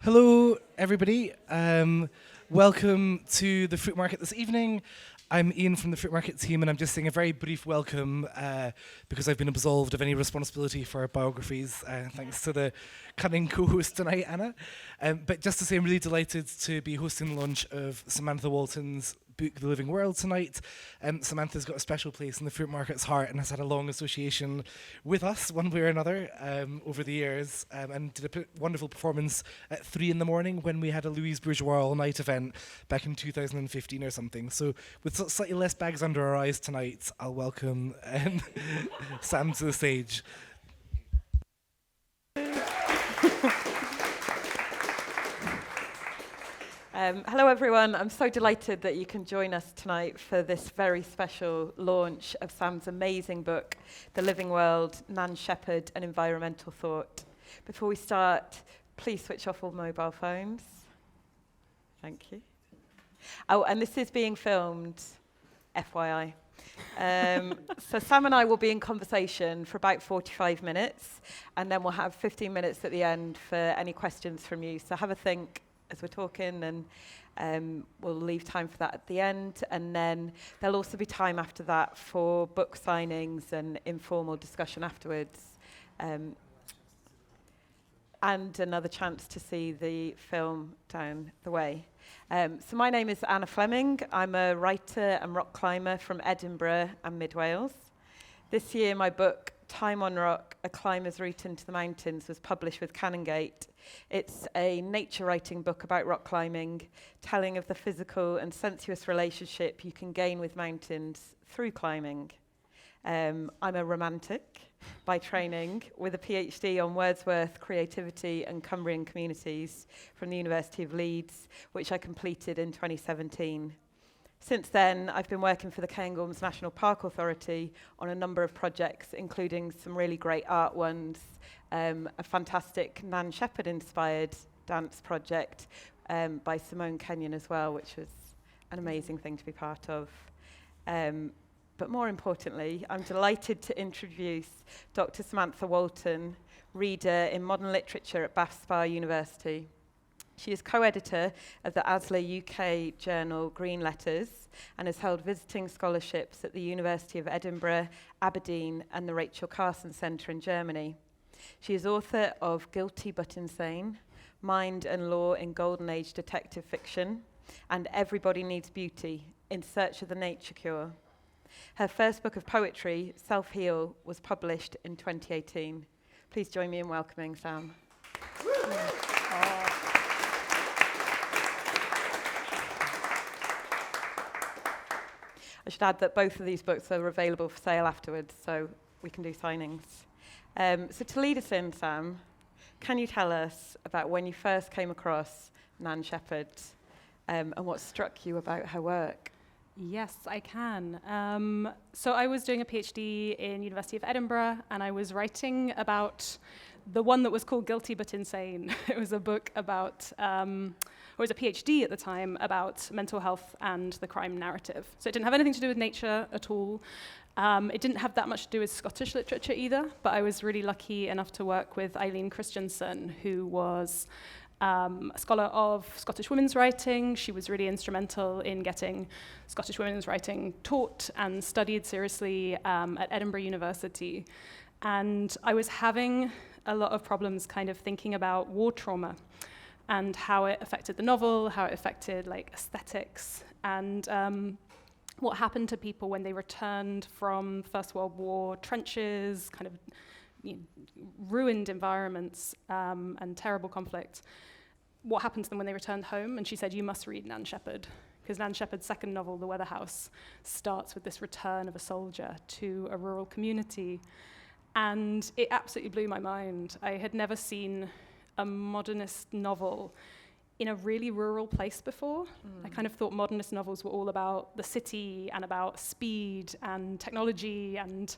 Hello, everybody. Welcome to the Fruitmarket this evening. I'm Ian from the Fruitmarket team, and I'm just saying a very brief welcome because I've been absolved of any responsibility for biographies, thanks to the cunning co-host tonight, Anna. But just to say, I'm really delighted to be hosting the launch of Samantha Walton's book, The Living World, tonight. Samantha's got a special place in the Fruitmarket's heart and has had a long association with us, one way or another, over the years, and did a wonderful performance at 3 in the morning when we had a Louise Bourgeois all-night event back in 2015 or something. So with slightly less bags under our eyes tonight, I'll welcome Sam to the stage. Hello everyone, I'm so delighted that you can join us tonight for this very special launch of Sam's amazing book, The Living World, Nan Shepherd and Environmental Thought. Before we start, please switch off all mobile phones. Thank you. Oh, and this is being filmed, FYI. So Sam and I will be in conversation for about 45 minutes, and then we'll have 15 minutes at the end for any questions from you. So have a think as we're talking, and we'll leave time for that at the end. And then there'll also be time after that for book signings and informal discussion afterwards. And another chance to see the film down the way. So my name is Anna Fleming. I'm a writer and rock climber from Edinburgh and Mid Wales. This year my book, Time on Rock, A Climber's Route into the Mountains, was published with Canongate. It's a nature writing book about rock climbing, telling of the physical and sensuous relationship you can gain with mountains through climbing. I'm a romantic by training, with a PhD on Wordsworth, creativity and Cumbrian communities from the University of Leeds, which I completed in 2017. Since then, I've been working for the Canongate National Park Authority on a number of projects, including some really great art ones, a fantastic Nan Shepherd-inspired dance project by Simone Kenyon as well, which was an amazing thing to be part of. But more importantly, I'm delighted to introduce Dr. Samantha Walton, reader in modern literature at Bath Spa University. She is co-editor of the ASLA UK journal Green Letters and has held visiting scholarships at the University of Edinburgh, Aberdeen and the Rachel Carson Centre in Germany. She is author of Guilty but Insane, Mind and Law in Golden Age Detective Fiction, and Everybody Needs Beauty, In Search of the Nature Cure. Her first book of poetry, Self-Heal, was published in 2018. Please join me in welcoming Sam. I should add that both of these books are available for sale afterwards, so we can do signings. So to lead us in, Sam, can you tell us about when you first came across Nan Shepherd and what struck you about her work? Yes, I can. So I was doing a PhD in University of Edinburgh, and I was writing about the one that was called Guilty but Insane. It was a book about, or it was a PhD at the time, about mental health and the crime narrative. So it didn't have anything to do with nature at all. It didn't have that much to do with Scottish literature either, but I was really lucky enough to work with Eileen Christensen, who was a scholar of Scottish women's writing. She was really instrumental in getting Scottish women's writing taught and studied seriously at Edinburgh University. And I was having a lot of problems kind of thinking about war trauma and how it affected the novel, how it affected like aesthetics, and what happened to people when they returned from First World War trenches, kind of ruined environments and terrible conflict. What happened to them when they returned home? And she said, you must read Nan Shepherd, because Nan Shepherd's second novel, The Weather House, starts with this return of a soldier to a rural community. And it absolutely blew my mind. I had never seen a modernist novel in a really rural place before. I kind of thought modernist novels were all about the city and about speed and technology and,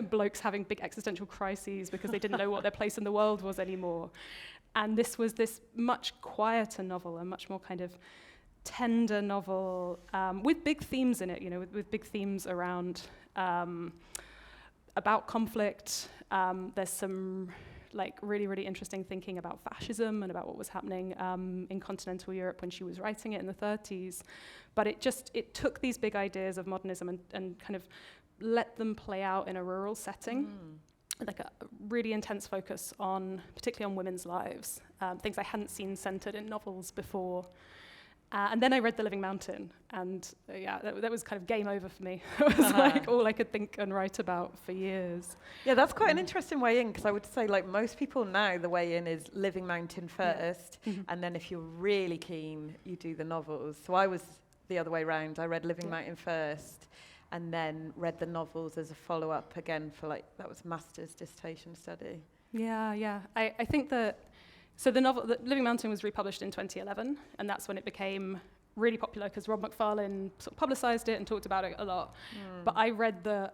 blokes having big existential crises because they didn't know what their place in the world was anymore. And this was this much quieter novel, a much more kind of tender novel with big themes in it, with big themes around about conflict. There's some like really, really interesting thinking about fascism and about what was happening in continental Europe when she was writing it in the 30s. But it took these big ideas of modernism and kind of let them play out in a rural setting. Like a really intense focus on, particularly on women's lives, things I hadn't seen centered in novels before. And then I read The Living Mountain, and that was kind of game over for me. It was like all I could think and write about for years. Yeah, that's quite an interesting way in, because I would say, like, most people now, the way in is Living Mountain first, and then if you're really keen, you do the novels. So I was the other way around. I read Living Mountain first, and then read the novels as a follow-up again for, like, that was master's dissertation study. Yeah. I think that, so the novel, The Living Mountain, was republished in 2011, and that's when it became really popular because Rob McFarlane sort of publicized it and talked about it a lot. But I read the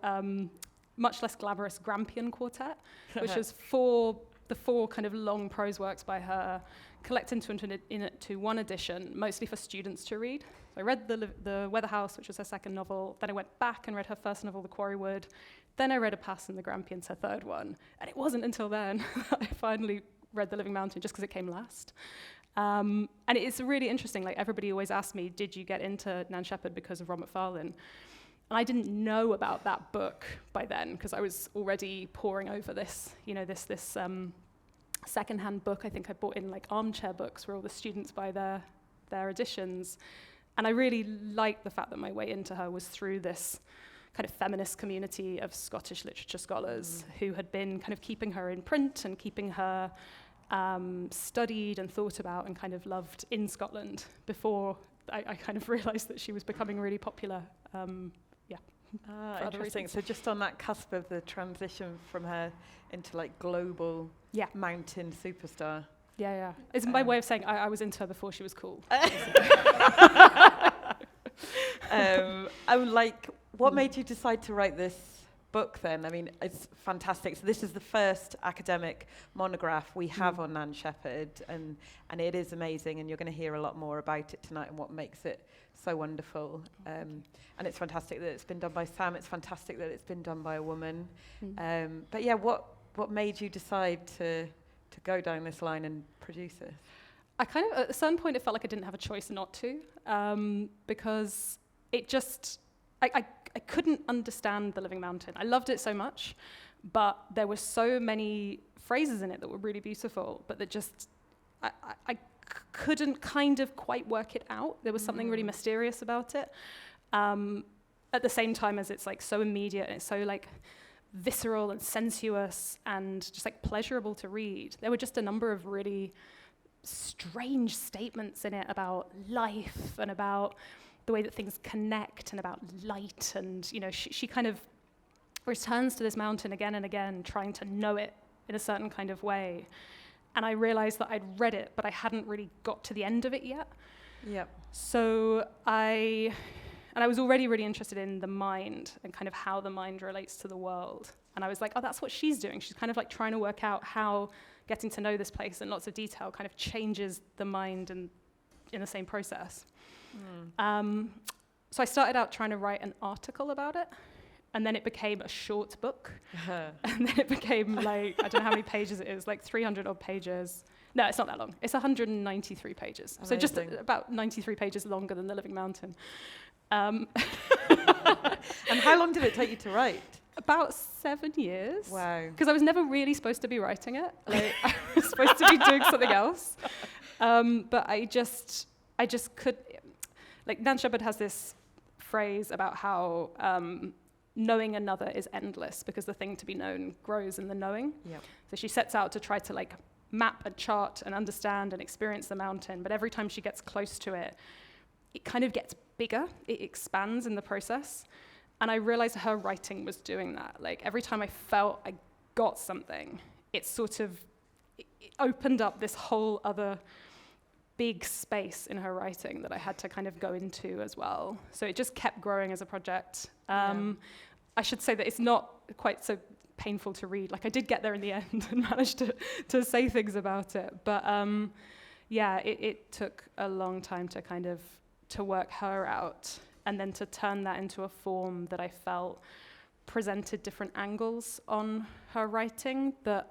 much less glamorous Grampian Quartet, which is the four kind of long prose works by her, collected into one edition, mostly for students to read. So I read the Weather House, which was her second novel. Then I went back and read her first novel, The Quarrywood. Then I read A Pass in the Grampians, her third one. And it wasn't until then that I finally read The Living Mountain, just because it came last. And it's really interesting. Like, everybody always asks me, did you get into Nan Shepherd because of Rob McFarlane? And I didn't know about that book by then, because I was already poring over this secondhand book I think I bought in, like, Armchair Books, where all the students buy their editions. And I really liked the fact that my way into her was through this kind of feminist community of Scottish literature scholars who had been kind of keeping her in print and keeping her studied and thought about and kind of loved in Scotland before I kind of realised that she was becoming really popular. Interesting. So just on that cusp of the transition from her into, like, global mountain superstar. Yeah. It's my way of saying I was into her before she was cool. What made you decide to write this book then? I mean, it's fantastic. So this is the first academic monograph we have on Nan Shepherd, and it is amazing, and you're going to hear a lot more about it tonight and what makes it so wonderful. And it's fantastic that it's been done by Sam. It's fantastic that it's been done by a woman. But yeah, what made you decide to go down this line and produce it? I kind of, at a certain point, it felt like I didn't have a choice not to, because it just, I couldn't understand The Living Mountain. I loved it so much, but there were so many phrases in it that were really beautiful, but that just, I couldn't kind of quite work it out. There was something really mysterious about it. At the same time as it's, like, so immediate and it's so, like, visceral and sensuous and just, like, pleasurable to read. There were just a number of really strange statements in it about life and about the way that things connect and about light, and she kind of returns to this mountain again and again, trying to know it in a certain kind of way. And I realized that I'd read it, but I hadn't really got to the end of it yet. Yep. So I was already really interested in the mind and kind of how the mind relates to the world. And I was like, oh, that's what she's doing. She's kind of, like, trying to work out how getting to know this place in lots of detail kind of changes the mind and in the same process. So I started out trying to write an article about it, and then it became a short book, and then it became, like, I don't know how many pages it is, like 300 odd pages. No, it's not that long. It's 193 pages. Amazing. So just about 93 pages longer than The Living Mountain. And how long did it take you to write? About 7 years. Wow. Because I was never really supposed to be writing it. Like, I was supposed to be doing something else. But I just could, like, Nan Shepherd has this phrase about how knowing another is endless because the thing to be known grows in the knowing. Yep. So she sets out to try to, like, map and chart and understand and experience the mountain, but every time she gets close to it, it kind of gets bigger, it expands in the process. And I realized her writing was doing that. Like, every time I felt I got something, it sort of it opened up this whole other big space in her writing that I had to kind of go into as well. So it just kept growing as a project. I should say that it's not quite so painful to read. Like, I did get there in the end and managed to say things about it. But it took a long time to kind of to work her out, and then to turn that into a form that I felt presented different angles on her writing that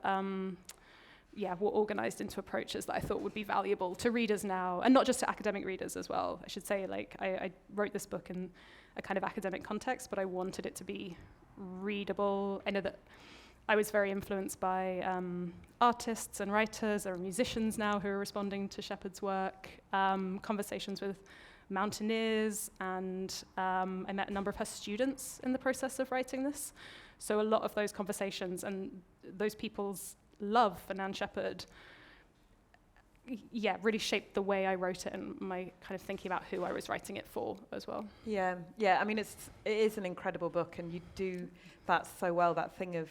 were organized into approaches that I thought would be valuable to readers now, and not just to academic readers as well. I should say, like, I wrote this book in a kind of academic context, but I wanted it to be readable. I know that I was very influenced by artists and writers. There are musicians now who are responding to Shepard's work, conversations with mountaineers, and I met a number of her students in the process of writing this. So a lot of those conversations and those people's love for Nan Shepherd, really shaped the way I wrote it and my kind of thinking about who I was writing it for as well. Yeah. I mean, it is an incredible book, and you do that so well, that thing of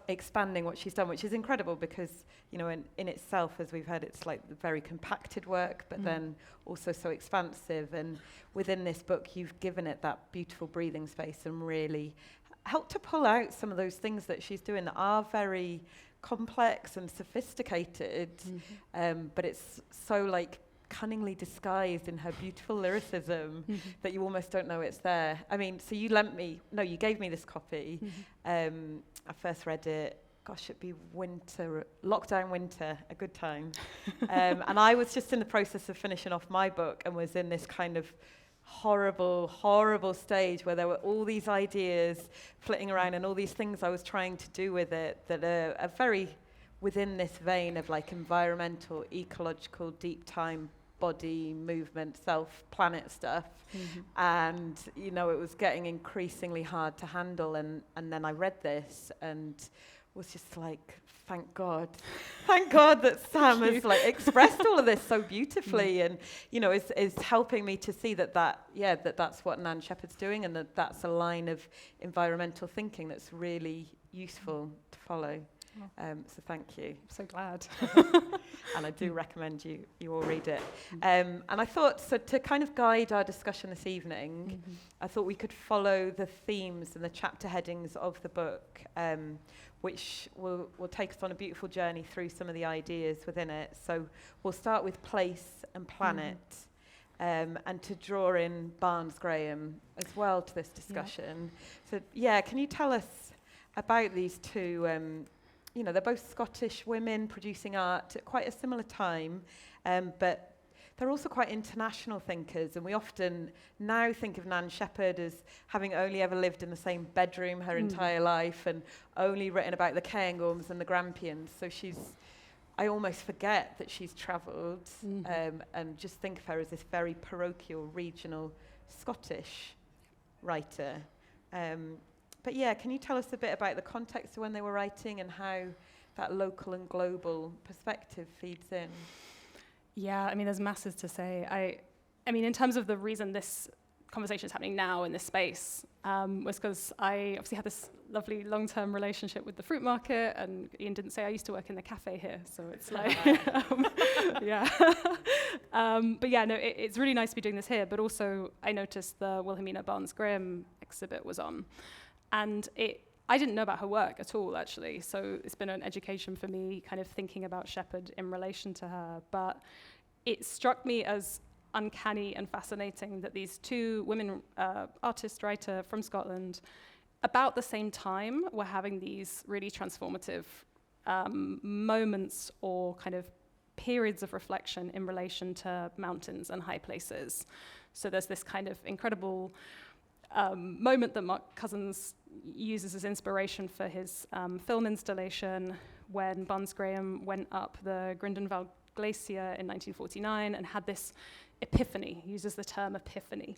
expanding what she's done, which is incredible because, in itself, as we've heard, it's like very compacted work, but then also so expansive. And within this book, you've given it that beautiful breathing space and really helped to pull out some of those things that she's doing that are very complex and sophisticated, but it's so like cunningly disguised in her beautiful lyricism that you almost don't know it's there. I mean, so you gave me this copy. I first read it, it'd be lockdown winter, a good time. And I was just in the process of finishing off my book and was in this kind of horrible stage where there were all these ideas flitting around and all these things I was trying to do with it that are very within this vein of like environmental, ecological, deep time, body, movement, self, planet stuff. And, it was getting increasingly hard to handle. And then I read this and was just like, thank God that Sam has like expressed all of this so beautifully, and is helping me to see that's what Nan Shepherd's doing, and that's a line of environmental thinking that's really useful to follow. So thank you. I'm so glad. And I do recommend you all read it. And I thought, so to kind of guide our discussion this evening, I thought we could follow the themes and the chapter headings of the book, which will take us on a beautiful journey through some of the ideas within it. So we'll start with place and planet, and to draw in Barns-Graham as well to this discussion. So can you tell us about these two? They're both Scottish women producing art at quite a similar time, but they're also quite international thinkers, and we often now think of Nan Shepherd as having only ever lived in the same bedroom her entire life and only written about the Cairngorms and the Grampians. So I almost forget that she's travelled, and just think of her as this very parochial, regional Scottish writer. But can you tell us a bit about the context of when they were writing and how that local and global perspective feeds in? Yeah, I mean, there's masses to say. I mean, in terms of the reason this conversation is happening now in this space, was because I obviously had this lovely long-term relationship with the Fruitmarket, and Ian didn't say I used to work in the cafe here, so it's like, it's really nice to be doing this here, but also I noticed the Wilhelmina Barns-Graham exhibit was on, and I didn't know about her work at all, actually, so it's been an education for me kind of thinking about Shepherd in relation to her, but it struck me as uncanny and fascinating that these two women, artist, writer from Scotland, about the same time were having these really transformative moments or kind of periods of reflection in relation to mountains and high places. So there's this kind of incredible moment that Mark Cousins uses as inspiration for his film installation when Barns-Graham went up the Grindenwald Glacier in 1949 and had this epiphany. He uses the term epiphany.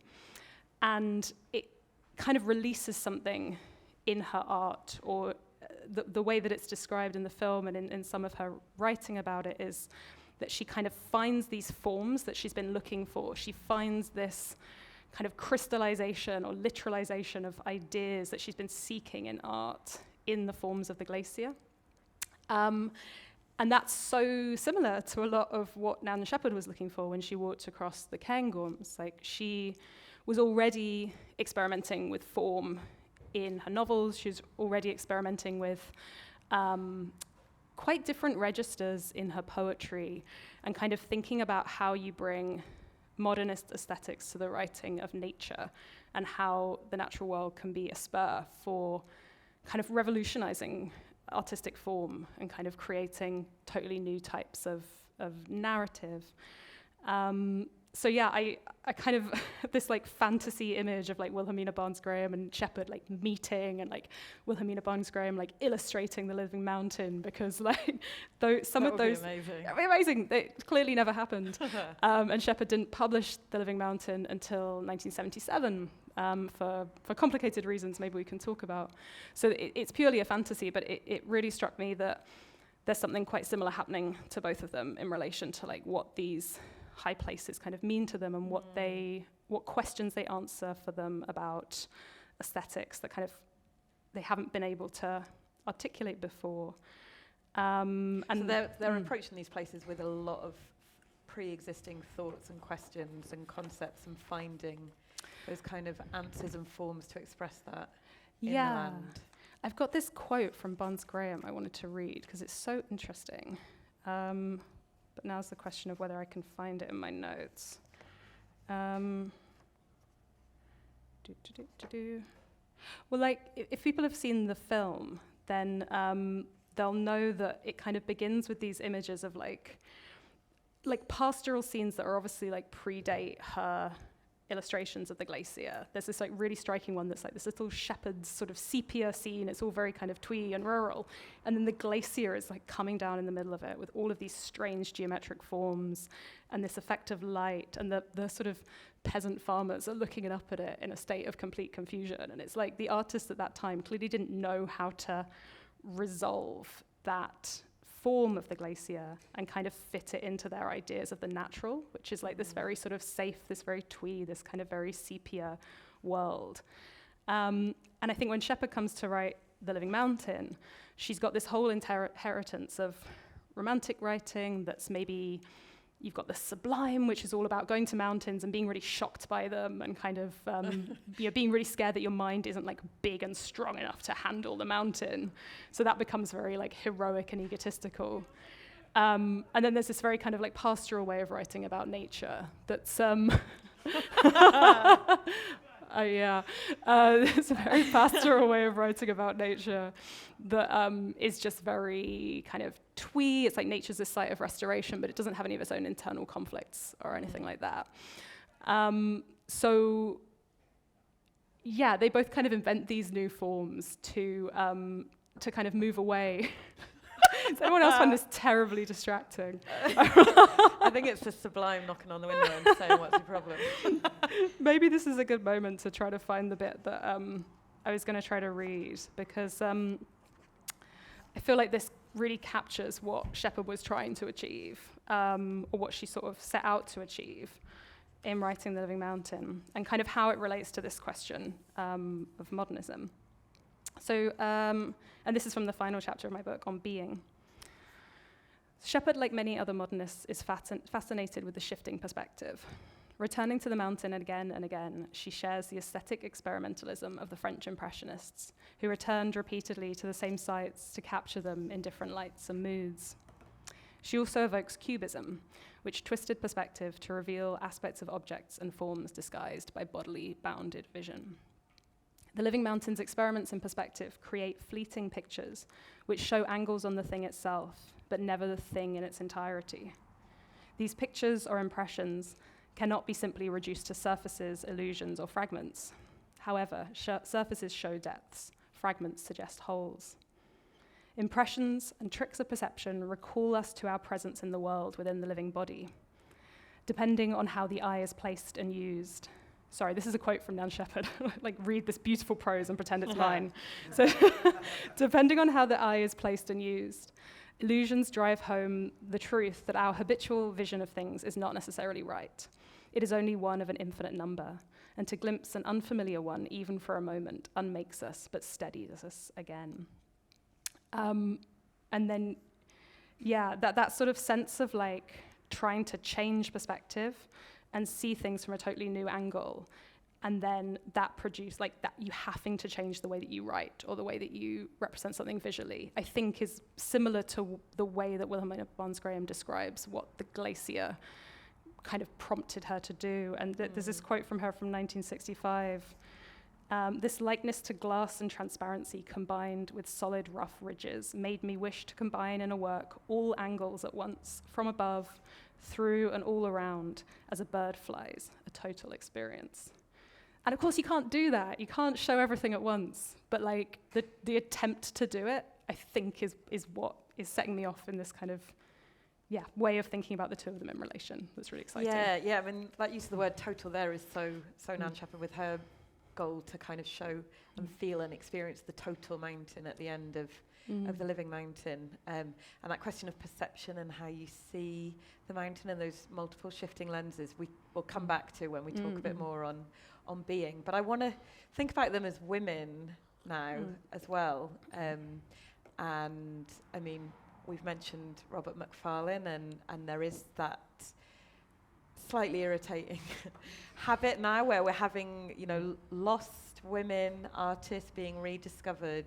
And it kind of releases something in her art, or the way that it's described in the film and in some of her writing about it is that she kind of finds these forms that she's been looking for. She finds this kind of crystallization or literalization of ideas that she's been seeking in art in the forms of the glacier. And that's so similar to a lot of what Nan Shepherd was looking for when she walked across the Cairngorms. Like, she was already experimenting with form in her novels. She was already experimenting with quite different registers in her poetry and kind of thinking about how you bring modernist aesthetics to the writing of nature and how the natural world can be a spur for kind of revolutionizing artistic form and kind of creating totally new types of narrative. So yeah, I kind of this like fantasy image of like Wilhelmina Barns-Graham and Shepard like meeting, and like Wilhelmina Barns-Graham like illustrating the Living Mountain, because like some of those amazing. That'd be amazing. They clearly never happened. And Shepard didn't publish the Living Mountain until 1977 for complicated reasons maybe we can talk about. So it's purely a fantasy, but it really struck me that there's something quite similar happening to both of them in relation to like what these high places kind of mean to them, and what questions they answer for them about aesthetics that kind of they haven't been able to articulate before. And so they're approaching these places with a lot of pre-existing thoughts and questions and concepts, and finding those kind of answers and forms to express that in the land. I've got this quote from Barns-Graham I wanted to read because it's so interesting. But now's the question of whether I can find it in my notes. Well, like, if people have seen the film, then they'll know that it kind of begins with these images of like pastoral scenes that are obviously like predate her illustrations of the glacier. There's this like really striking one that's like this little shepherd's sort of sepia scene. It's all very kind of twee and rural. And then the glacier is like coming down in the middle of it with all of these strange geometric forms and this effect of light. And the sort of peasant farmers are looking up at it in a state of complete confusion. And it's like the artists at that time clearly didn't know how to resolve that form of the glacier and kind of fit it into their ideas of the natural, which is like this very sort of safe, this very twee, this kind of very sepia world. And I think when Shepard comes to write The Living Mountain, she's got this whole inheritance of romantic writing that's maybe, you've got the sublime, which is all about going to mountains and being really shocked by them and kind of being really scared that your mind isn't like big and strong enough to handle the mountain. So that becomes very like heroic and egotistical. And then there's this very kind of like pastoral way of writing about nature that's it's a very pastoral way of writing about nature that is just very kind of twee. It's like nature's a site of restoration, but it doesn't have any of its own internal conflicts or anything like that. So yeah, they both kind of invent these new forms to kind of move away. Does anyone else find this terribly distracting? I think it's the sublime knocking on the window and saying, what's your problem? Maybe this is a good moment to try to find the bit that I was going to try to read, because I feel like this really captures what Shepard was trying to achieve, or what she sort of set out to achieve in writing The Living Mountain, and kind of how it relates to this question of modernism. So, and this is from the final chapter of my book on being. Shepard, like many other modernists, is fascinated with the shifting perspective. Returning to the mountain again and again, she shares the aesthetic experimentalism of the French Impressionists, who returned repeatedly to the same sites to capture them in different lights and moods. She also evokes Cubism, which twisted perspective to reveal aspects of objects and forms disguised by bodily bounded vision. The Living Mountain's experiments in perspective create fleeting pictures which show angles on the thing itself, but never the thing in its entirety. These pictures or impressions cannot be simply reduced to surfaces, illusions, or fragments. However, surfaces show depths, fragments suggest wholes. Impressions and tricks of perception recall us to our presence in the world within the living body, depending on how the eye is placed and used. Sorry, this is a quote from Nan Shepard. Like, read this beautiful prose and pretend it's mine. So, depending on how the eye is placed and used, illusions drive home the truth that our habitual vision of things is not necessarily right. It is only one of an infinite number, and to glimpse an unfamiliar one, even for a moment, unmakes us, but steadies us again. And then, yeah, that sort of sense of like trying to change perspective and see things from a totally new angle, and then that produce like that you having to change the way that you write or the way that you represent something visually, I think is similar to the way that Wilhelmina Barns-Graham describes what the glacier kind of prompted her to do. And there's this quote from her from 1965, This likeness to glass and transparency combined with solid, rough ridges made me wish to combine in a work all angles at once, from above, through and all around, as a bird flies, a total experience. And of course, you can't do that. You can't show everything at once. But like the attempt to do it, I think, is what is setting me off in this kind of way of thinking about the two of them in relation. That's really exciting. Yeah. I mean, that use of the word total there is so Nan Shepherd with her goal to kind of show and feel and experience the total mountain at the end of the living mountain, and that question of perception and how you see the mountain and those multiple shifting lenses we will come back to when we talk a bit more on being. But I want to think about them as women now as well, and I mean, we've mentioned Robert Macfarlane, and there is that slightly irritating habit now where we're having, lost women artists being rediscovered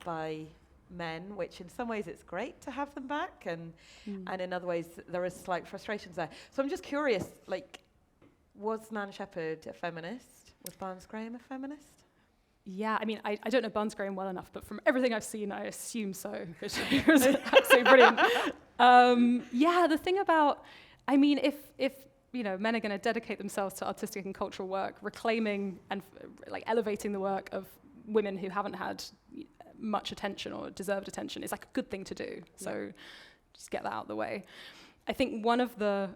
by men, which in some ways it's great to have them back, and in other ways there is slight frustrations there. So I'm just curious, was Nan Shepherd a feminist? Was Barns-Graham a feminist? Yeah, I mean, I don't know Barns-Graham well enough, but from everything I've seen, I assume so. It was absolutely brilliant. The thing about, I mean, if men are going to dedicate themselves to artistic and cultural work, reclaiming and elevating the work of women who haven't had much attention or deserved attention is like a good thing to do. So just get that out of the way. I think one of the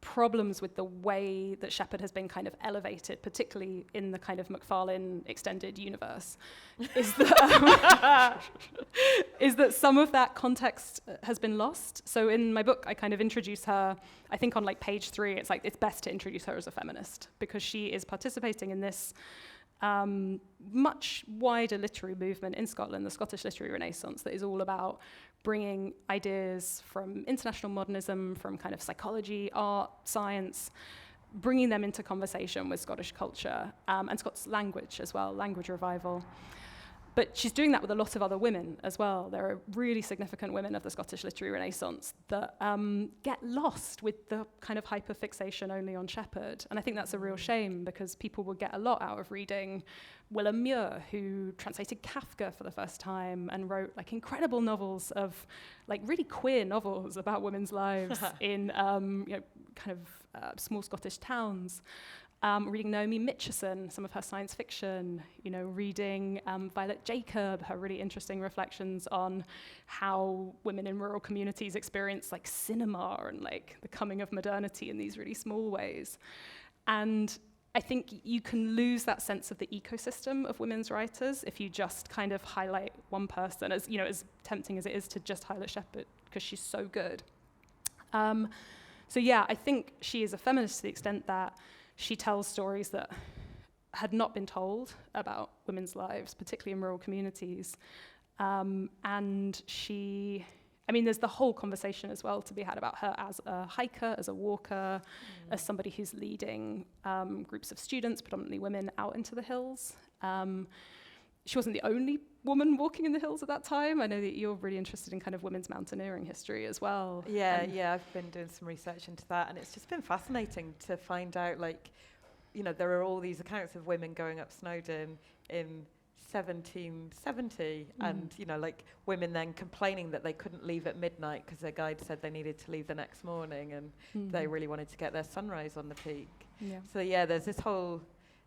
problems with the way that Shepherd has been kind of elevated, particularly in the kind of Macfarlane extended universe, is that is that some of that context has been lost. So in my book, I kind of introduce her, I think on page 3, it's best to introduce her as a feminist, because she is participating in this much wider literary movement in Scotland, the Scottish Literary Renaissance, that is all about bringing ideas from international modernism, from kind of psychology, art, science, bringing them into conversation with Scottish culture and Scots language as well, language revival. But she's doing that with a lot of other women as well. There are really significant women of the Scottish Literary Renaissance that get lost with the kind of hyperfixation only on Shepherd. And I think that's a real shame, because people will get a lot out of reading Wilhelmina, who translated Kafka for the first time and wrote incredible novels of really queer novels about women's lives in small Scottish towns. Reading Naomi Mitchison, some of her science fiction, reading Violet Jacob, her really interesting reflections on how women in rural communities experience cinema and the coming of modernity in these really small ways. And I think you can lose that sense of the ecosystem of women's writers if you just kind of highlight one person, as tempting as it is to just highlight Shepherd, because she's so good. I think she is a feminist to the extent that she tells stories that had not been told about women's lives, particularly in rural communities. And there's the whole conversation as well to be had about her as a hiker, as a walker, as somebody who's leading groups of students, predominantly women, out into the hills. She wasn't the only woman walking in the hills at that time. I know that you're really interested in kind of women's mountaineering history as well. Yeah, I've been doing some research into that, and it's just been fascinating to find out, there are all these accounts of women going up Snowdon in 1770, and women then complaining that they couldn't leave at midnight because their guide said they needed to leave the next morning, and they really wanted to get their sunrise on the peak. So there's this whole,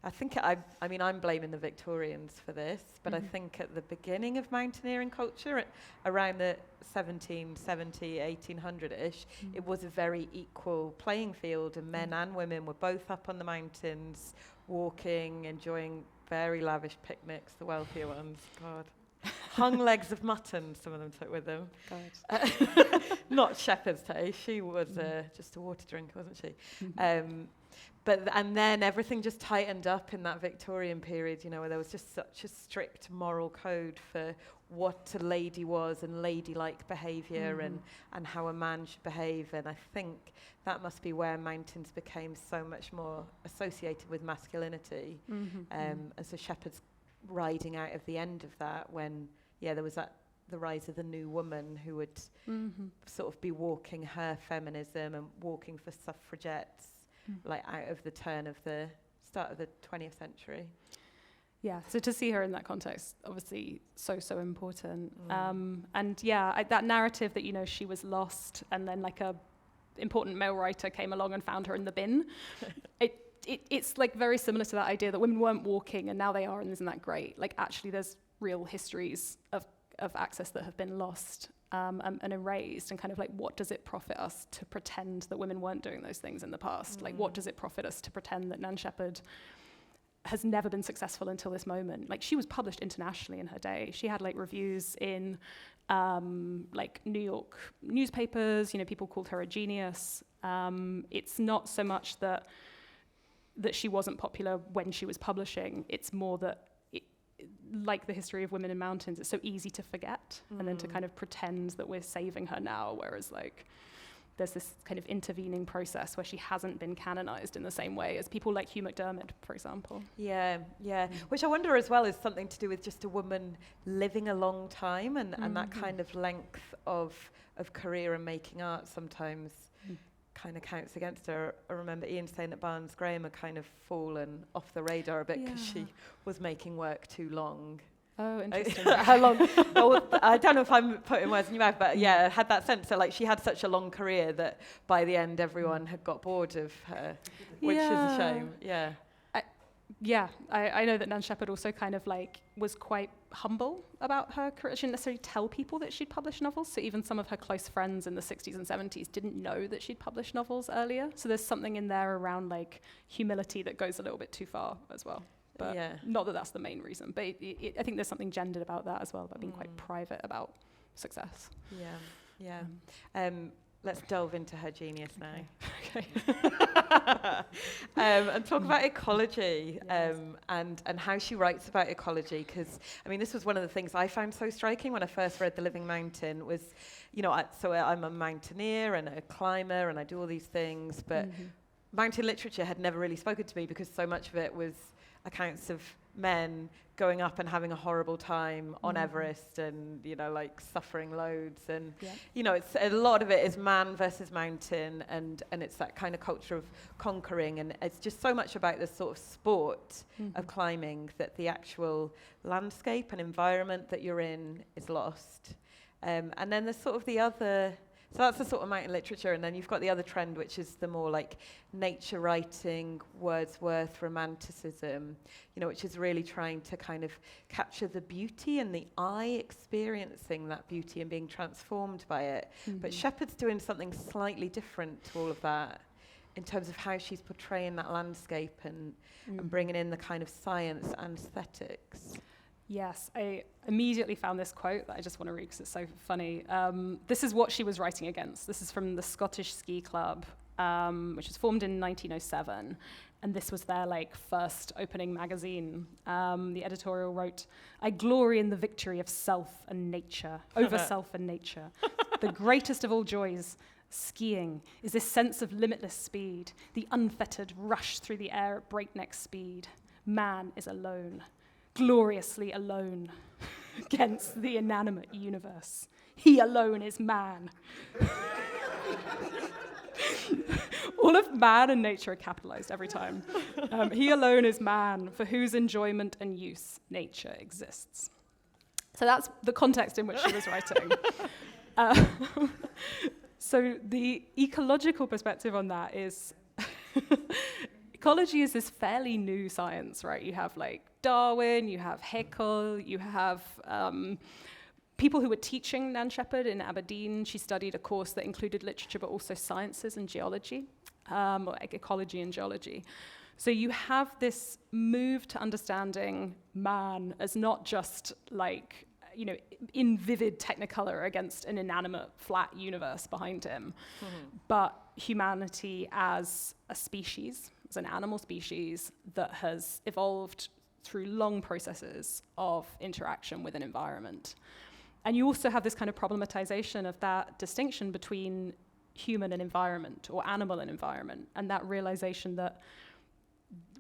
I think I'm blaming the Victorians for this, but I think at the beginning of mountaineering culture, around the 1770, 1800-ish, it was a very equal playing field, and men and women were both up on the mountains, walking, enjoying very lavish picnics, the wealthier ones, God. Hung legs of mutton, some of them took with them. Not Shepherd's taste, she was just a water drinker, wasn't she? And then everything just tightened up in that Victorian period, where there was just such a strict moral code for what a lady was and ladylike behaviour and how a man should behave. And I think that must be where mountains became so much more associated with masculinity. And so Shepherd's riding out of the end of that when, there was the rise of the new woman who would sort of be walking her feminism and walking for suffragettes, out of the turn of the start of the 20th century. Yeah, so to see her in that context, obviously so important. And yeah, that narrative that, you know, she was lost and then like a important male writer came along and found her in the bin. It's like very similar to that idea that women weren't walking and now they are, and isn't that great? Like actually there's real histories of access that have been lost and erased, and kind of like, what does it profit us to pretend that women weren't doing those things in the past? Like what does it profit us to pretend that Nan Shepherd has never been successful until this moment? Like she was published internationally in her day. She had like reviews in like New York newspapers, you know, people called her a genius. It's not so much that she wasn't popular when she was publishing, it's more that like the history of women in mountains, it's so easy to forget and then to kind of pretend that we're saving her now, whereas like there's this kind of intervening process where she hasn't been canonized in the same way as people like Hugh McDermott, for example. Yeah. Which I wonder as well is something to do with just a woman living a long time and that kind of length of career and making art sometimes kind of counts against her. I remember Ian saying that Barns-Graham had kind of fallen off the radar a bit because she was making work too long. Oh, interesting. How long? Well, I don't know if I'm putting words in your mouth, but yeah, I had that sense. So like she had such a long career that by the end everyone had got bored of her, which is a shame. Yeah. I know that Nan Shepherd also kind of like was quite humble about her career. She didn't necessarily tell people that she'd published novels, so even some of her close friends in the 60s and 70s didn't know that she'd published novels earlier. So there's something in there around like humility that goes a little bit too far as well. But not that that's the main reason, but I think there's something gendered about that as well, about being quite private about success. Let's delve into her genius now. Okay. And talk about ecology and how she writes about ecology, because I mean this was one of the things I found so striking when I first read The Living Mountain was, you know, I'm a mountaineer and a climber and I do all these things, but mountain literature had never really spoken to me because so much of it was accounts of men going up and having a horrible time on Everest and, you know, like suffering loads. And, you know, it's a lot of it is man versus mountain and it's that kind of culture of conquering. And it's just so much about the sort of sport of climbing that the actual landscape and environment that you're in is lost. And then there's sort of the other... So that's the sort of mountain literature, and then you've got the other trend, which is the more like nature writing, Wordsworth romanticism, you know, which is really trying to kind of capture the beauty and the eye experiencing that beauty and being transformed by it. But Shepherd's doing something slightly different to all of that in terms of how she's portraying that landscape and bringing in the kind of science and aesthetics. Yes, I immediately found this quote that I just want to read because it's so funny. This is what she was writing against. This is from the Scottish Ski Club, which was formed in 1907. And this was their like first opening magazine. The editorial wrote, "I glory in the victory of self and nature, over self and nature. The greatest of all joys, skiing, is this sense of limitless speed, the unfettered rush through the air at breakneck speed. Man is alone. Gloriously alone against the inanimate universe. He alone is man." All of man and nature are capitalized every time. He alone is man, for whose enjoyment and use nature exists. So that's the context in which she was writing. So the ecological perspective on that is ecology is this fairly new science, right? You have like Darwin, you have Haeckel, you have people who were teaching Nan Shepherd in Aberdeen. She studied a course that included literature, but also sciences and geology, or like ecology and geology. So you have this move to understanding man as not just like, you know, in vivid technicolor against an inanimate, flat universe behind him, but humanity as a species, as an animal species that has evolved through long processes of interaction with an environment. And you also have this kind of problematization of that distinction between human and environment, or animal and environment, and that realization that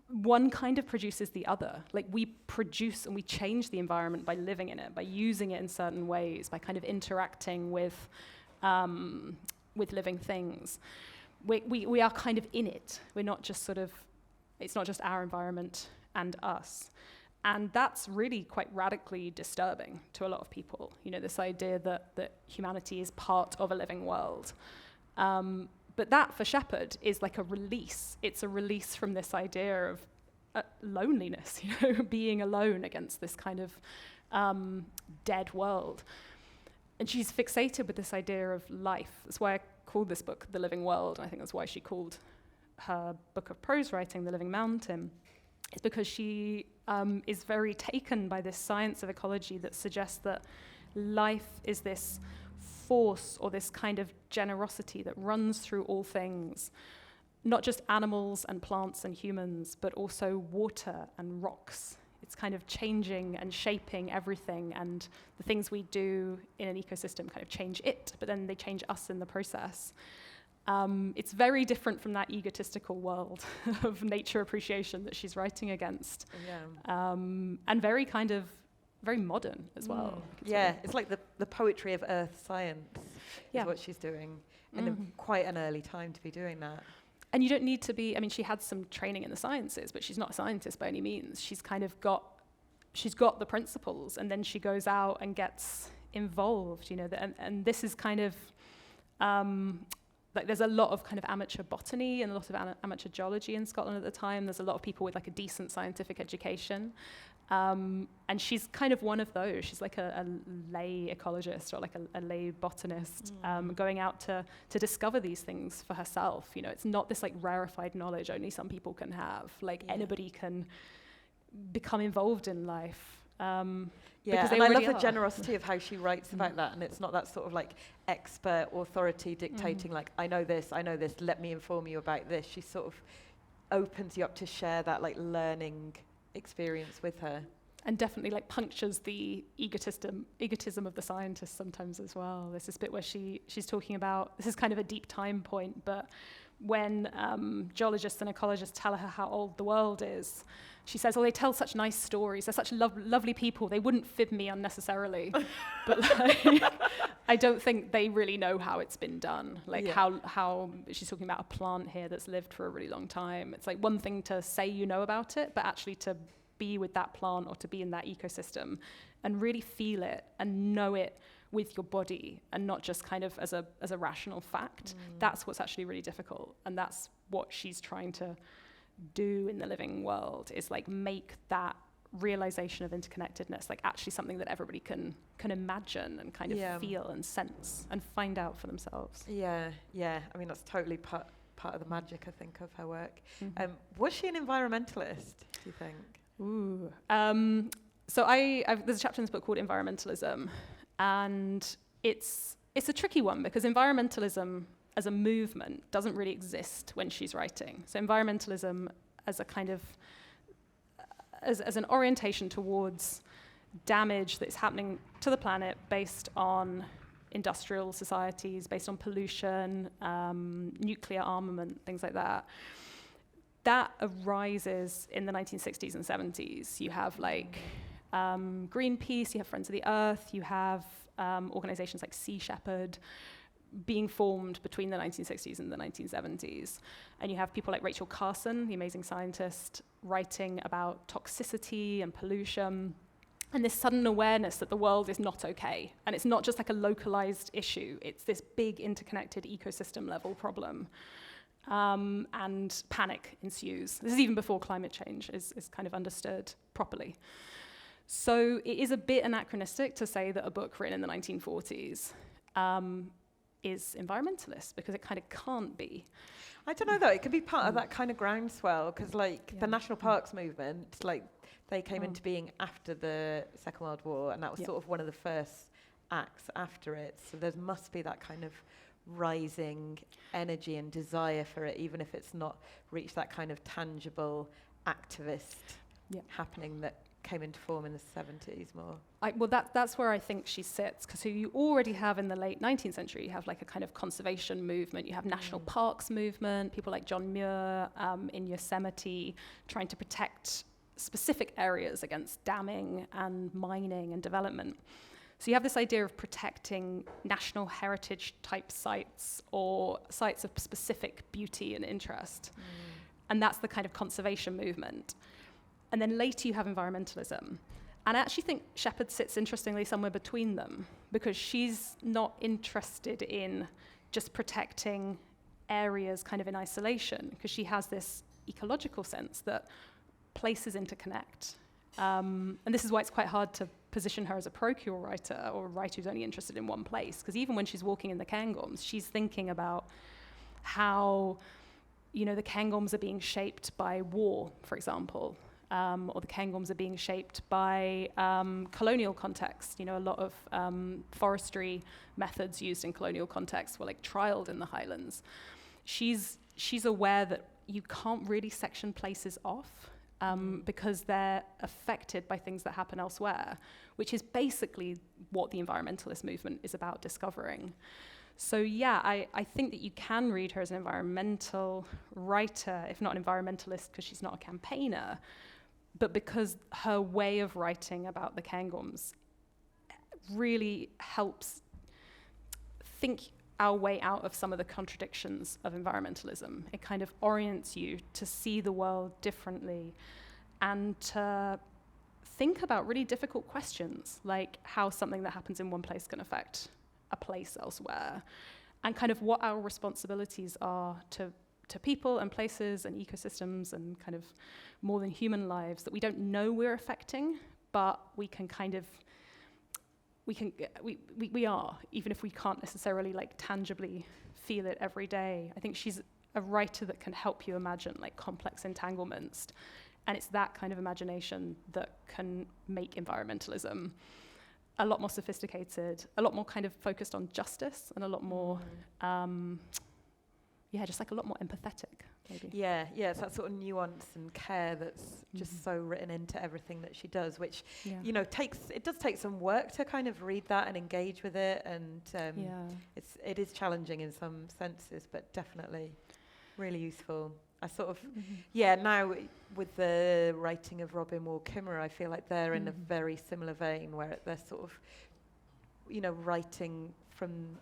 one kind of produces the other. Like we produce and we change the environment by living in it, by using it in certain ways, by kind of interacting with living things. We are kind of in it. We're not just sort of, it's not just our environment and us. And that's really quite radically disturbing to a lot of people, this idea that humanity is part of a living world. But that, for Shepard, is like a release. It's a release from this idea of loneliness, being alone against this kind of dead world. And she's fixated with this idea of life. That's why I called this book The Living World. And I think that's why she called her book of prose writing The Living Mountain. It's because she is very taken by this science of ecology that suggests that life is this force or this kind of generosity that runs through all things, not just animals and plants and humans, but also water and rocks. It's kind of changing and shaping everything, and the things we do in an ecosystem kind of change it, but then they change us in the process. It's very different from that egotistical world of nature appreciation that she's writing against. Yeah. And very modern as well. Yeah, it's like the poetry of earth science Yeah. is what she's doing, and quite an early time to be doing that. And you don't need to be, she had some training in the sciences, but she's not a scientist by any means. She's got the principles, and then she goes out and gets involved, and this is kind of, like there's a lot of kind of amateur botany and a lot of amateur geology in Scotland at the time. There's a lot of people with like a decent scientific education. And she's kind of one of those. She's like a lay ecologist or like a lay botanist, going out to discover these things for herself. It's not this like rarefied knowledge only some people can have. Like anybody can become involved in life. Yeah, and I love the generosity of how she writes about that, and it's not that sort of like expert authority dictating like, I know this, let me inform you about this. She sort of opens you up to share that like learning experience with her. And definitely like punctures the egotism of the scientist sometimes as well. There's this bit where she's talking about, this is kind of a deep time point, but when geologists and ecologists tell her how old the world is, she says, they tell such nice stories. They're such lovely people. They wouldn't fib me unnecessarily. But like, I don't think they really know how it's been done. Like how she's talking about a plant here that's lived for a really long time. It's like one thing to say you know about it, but actually to be with that plant or to be in that ecosystem and really feel it and know it with your body and not just kind of as a rational fact. That's what's actually really difficult. And that's what she's trying to do in The Living World, is like make that realization of interconnectedness like actually something that everybody can imagine and kind of feel and sense and find out for themselves. Yeah. I mean, that's totally part of the magic, I think, of her work. Was she an environmentalist, do you think? Ooh. So there's a chapter in this book called Environmentalism, and it's a tricky one because environmentalism as a movement doesn't really exist when she's writing. So environmentalism as a kind of as an orientation towards damage that's happening to the planet based on industrial societies, based on pollution, nuclear armament, things like that. That arises in the 1960s and 70s. You have like Greenpeace, you have Friends of the Earth, you have organizations like Sea Shepherd being formed between the 1960s and the 1970s. And you have people like Rachel Carson, the amazing scientist, writing about toxicity and pollution, and this sudden awareness that the world is not okay. And it's not just like a localized issue, it's this big interconnected ecosystem level problem. And panic ensues. This is even before climate change is kind of understood properly. So it is a bit anachronistic to say that a book written in the 1940s is environmentalist, because it kind of can't be. I don't know though, it could be part of that kind of groundswell, because like the national parks movement, like they came into being after the Second World War, and that was sort of one of the first acts after it. So there must be that kind of rising energy and desire for it, even if it's not reached that kind of tangible activist happening that came into form in the 70s more. Well, that's where I think she sits, because you already have in the late 19th century, you have like a kind of conservation movement, you have national parks movement, people like John Muir in Yosemite trying to protect specific areas against damming and mining and development. So you have this idea of protecting national heritage type sites or sites of specific beauty and interest. And that's the kind of conservation movement. And then later you have environmentalism. And I actually think Shepard sits interestingly somewhere between them, because she's not interested in just protecting areas kind of in isolation, because she has this ecological sense that places interconnect. And this is why it's quite hard to position her as a parochial writer or a writer who's only interested in one place, because even when she's walking in the Cairngorms, she's thinking about how, you know, the Cairngorms are being shaped by war, for example, or the Cairngorms are being shaped by colonial context. You know, a lot of forestry methods used in colonial contexts were like trialed in the Highlands. She's aware that you can't really section places off because they're affected by things that happen elsewhere, which is basically what the environmentalist movement is about discovering. So yeah, I think that you can read her as an environmental writer, if not an environmentalist because she's not a campaigner, but because her way of writing about the Cairngorms really helps think our way out of some of the contradictions of environmentalism. It kind of orients you to see the world differently and to think about really difficult questions, like how something that happens in one place can affect a place elsewhere, and kind of what our responsibilities are to people and places and ecosystems and kind of more than human lives that we don't know we're affecting, but we can kind of, we are, even if we can't necessarily like tangibly feel it every day. I think she's a writer that can help you imagine like complex entanglements, and it's that kind of imagination that can make environmentalism a lot more sophisticated, a lot more kind of focused on justice, and a lot more, just like a lot more empathetic, maybe. Yeah, it's that sort of nuance and care that's just so written into everything that she does, which, you know, it does take some work to kind of read that and engage with it, and it is challenging in some senses, but definitely really useful. I sort of, now with the writing of Robin Wall Kimmerer, I feel like they're in a very similar vein, where they're sort of, you know, writing from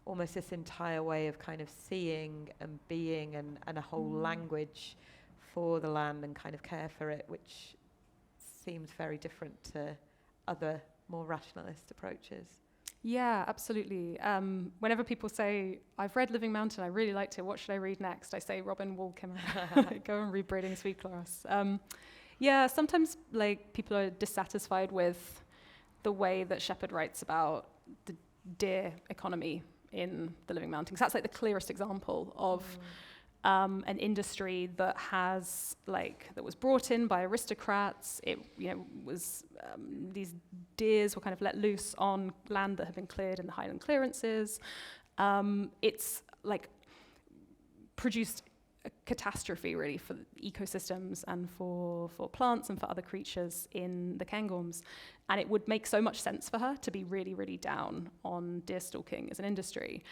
almost this entire way of kind of seeing and being, and a whole language for the land and kind of care for it, which seems very different to other more rationalist approaches. Yeah, absolutely. Whenever people say, I've read Living Mountain, I really liked it, what should I read next? I say Robin Wall Kimmerer. Go and read Braiding Sweetgrass. Sometimes like people are dissatisfied with the way that Shepard writes about the deer economy in The Living Mountain, because that's like the clearest example of an industry that was brought in by aristocrats. It, you know, was these deers were kind of let loose on land that had been cleared in the Highland clearances. It's like produced a catastrophe really for ecosystems and for plants and for other creatures in the Cairngorms. And it would make so much sense for her to be really, really down on deer stalking as an industry.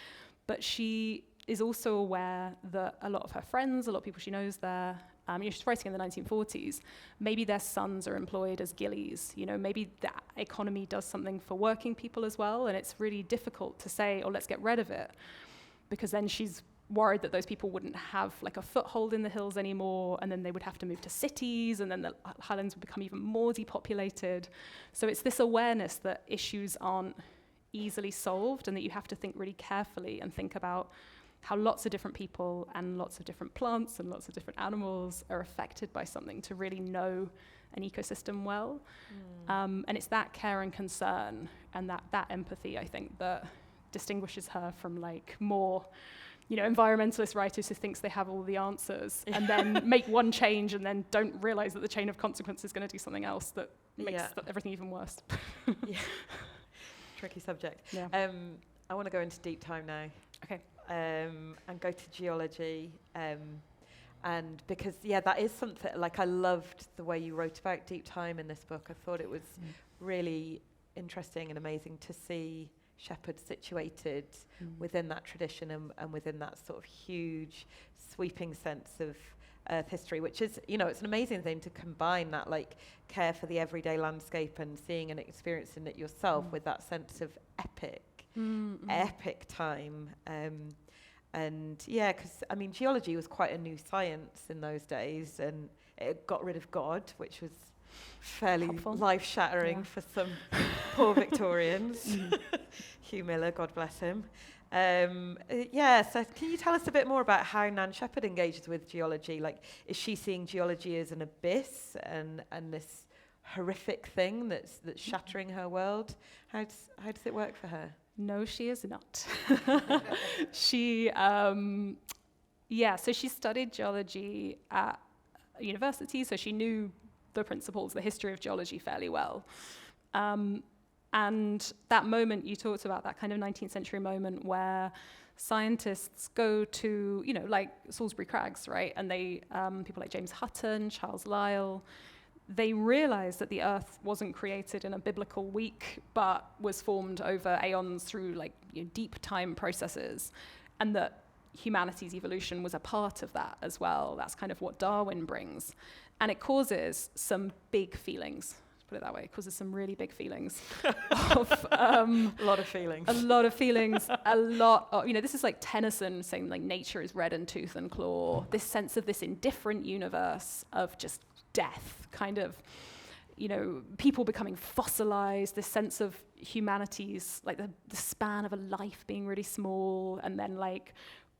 But she is also aware that a lot of her friends, a lot of people she knows there, she's writing in the 1940s, maybe their sons are employed as gillies, you know, maybe that economy does something for working people as well, and it's really difficult to say, oh, let's get rid of it, because then she's worried that those people wouldn't have like a foothold in the hills anymore, and then they would have to move to cities, and then the highlands would become even more depopulated. So it's this awareness that issues aren't easily solved, and that you have to think really carefully and think about how lots of different people and lots of different plants and lots of different animals are affected by something to really know an ecosystem well. And it's that care and concern and that empathy, I think, that distinguishes her from like more, you know, environmentalist writers who thinks they have all the answers and then make one change and then don't realize that the chain of consequence is going to do something else that makes everything even worse. Tricky subject. Yeah. I want to go into deep time now. Okay. And go to geology, and because that is something, like, I loved the way you wrote about deep time in this book. I thought it was really interesting and amazing to see Shepard situated within that tradition and within that sort of huge sweeping sense of Earth history, which is, you know, it's an amazing thing to combine that like care for the everyday landscape and seeing and experiencing it yourself with that sense of epic time. And yeah, because I mean, geology was quite a new science in those days, and it got rid of God, which was fairly Helpful. life-shattering Yeah. for some poor Victorians. Hugh Miller, God bless him. So can you tell us a bit more about how Nan Shepherd engages with geology? Like, is she seeing geology as an abyss and this horrific thing that's shattering her world? How does it work for her? No, she is not. She, so she studied geology at university, so she knew the principles, the history of geology fairly well. And that moment you talked about, that kind of 19th century moment where scientists go to, like Salisbury Crags, right? And they, people like James Hutton, Charles Lyell, they realized that the earth wasn't created in a biblical week, but was formed over aeons through deep time processes, and that humanity's evolution was a part of that as well. That's kind of what Darwin brings. And it causes some big feelings, let's put it that way. It causes some really big feelings. A lot of feelings. A lot of feelings, a lot of, this is like Tennyson saying nature is red in tooth and claw, this sense of this indifferent universe of just death, kind of, people becoming fossilized, this sense of humanity's, the span of a life being really small, and then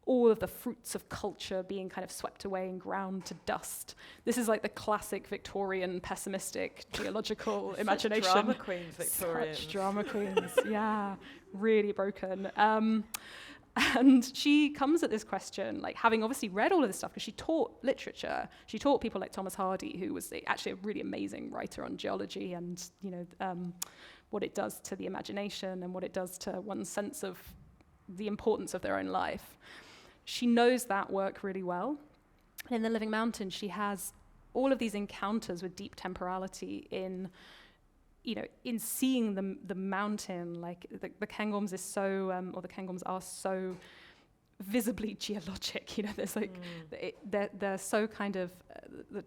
all of the fruits of culture being kind of swept away and ground to dust. This is the classic Victorian pessimistic geological imagination. Drama queens, Victorians. Such drama queens, yeah, really broken. And she comes at this question, having obviously read all of this stuff, because she taught literature. She taught people like Thomas Hardy, who was actually a really amazing writer on geology and, what it does to the imagination and what it does to one's sense of the importance of their own life. She knows that work really well. And in The Living Mountain, she has all of these encounters with deep temporality in seeing the mountain. The Cairngorms is so, or the Cairngorms are so visibly geologic. There's they're so kind of the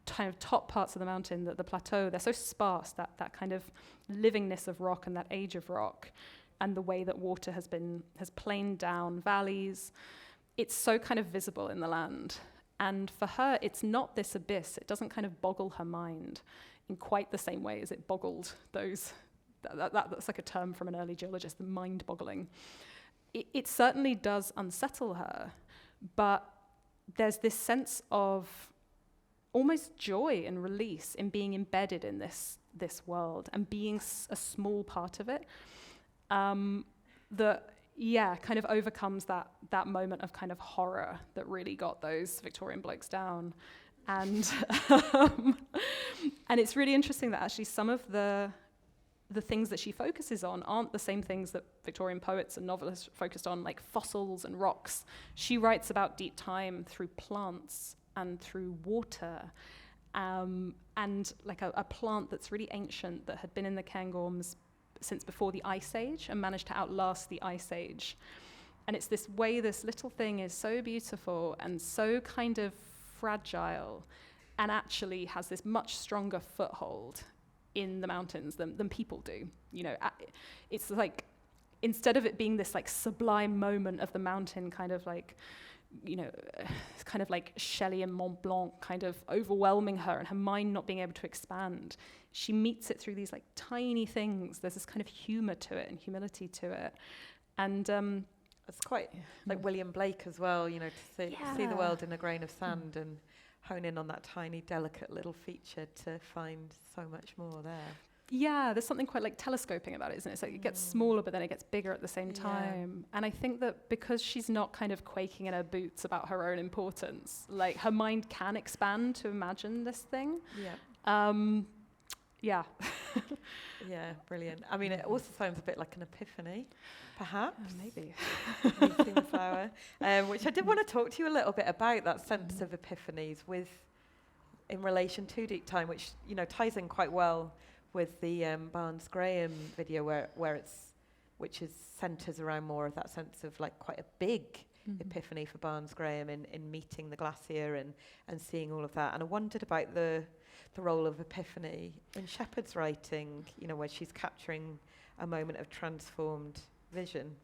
kind of top parts of the mountain, the plateau. They're so sparse, that kind of livingness of rock and that age of rock, and the way that water has planed down valleys. It's so kind of visible in the land. And for her, it's not this abyss. It doesn't kind of boggle her mind in quite the same way as it boggled those. That's like a term from an early geologist, the mind-boggling. It certainly does unsettle her, but there's this sense of almost joy and release in being embedded in this world and being a small part of it. That kind of overcomes that moment of kind of horror that really got those Victorian blokes down. And and it's really interesting that actually some of the things that she focuses on aren't the same things that Victorian poets and novelists focused on, like fossils and rocks. She writes about deep time through plants and through water, and a plant that's really ancient that had been in the Cairngorms since before the Ice Age and managed to outlast the Ice Age. And it's this way this little thing is so beautiful and so kind of fragile, and actually has this much stronger foothold in the mountains than people do. It's instead of it being this sublime moment of the mountain kind of kind of like Shelley and Mont Blanc kind of overwhelming her and her mind not being able to expand, she meets it through these tiny things. There's this kind of humor to it and humility to it. And it's quite like William Blake as well, to see the world in a grain of sand and hone in on that tiny, delicate little feature to find so much more there. Yeah, there's something quite telescoping about it, isn't it? It's it gets smaller, but then it gets bigger at the same time. And I think that because she's not kind of quaking in her boots about her own importance, her mind can expand to imagine this thing. Yeah. Yeah, brilliant. I mean, it also sounds a bit like an epiphany, perhaps. Maybe. Meeting the flower, which I did want to talk to you a little bit about, that sense of epiphanies in relation to deep time, which ties in quite well with the Barns-Graham video which centres around more of that sense of quite a big epiphany for Barns-Graham in meeting the glacier and seeing all of that. And I wondered about the role of epiphany in Shepherd's writing, where she's capturing a moment of transformed vision.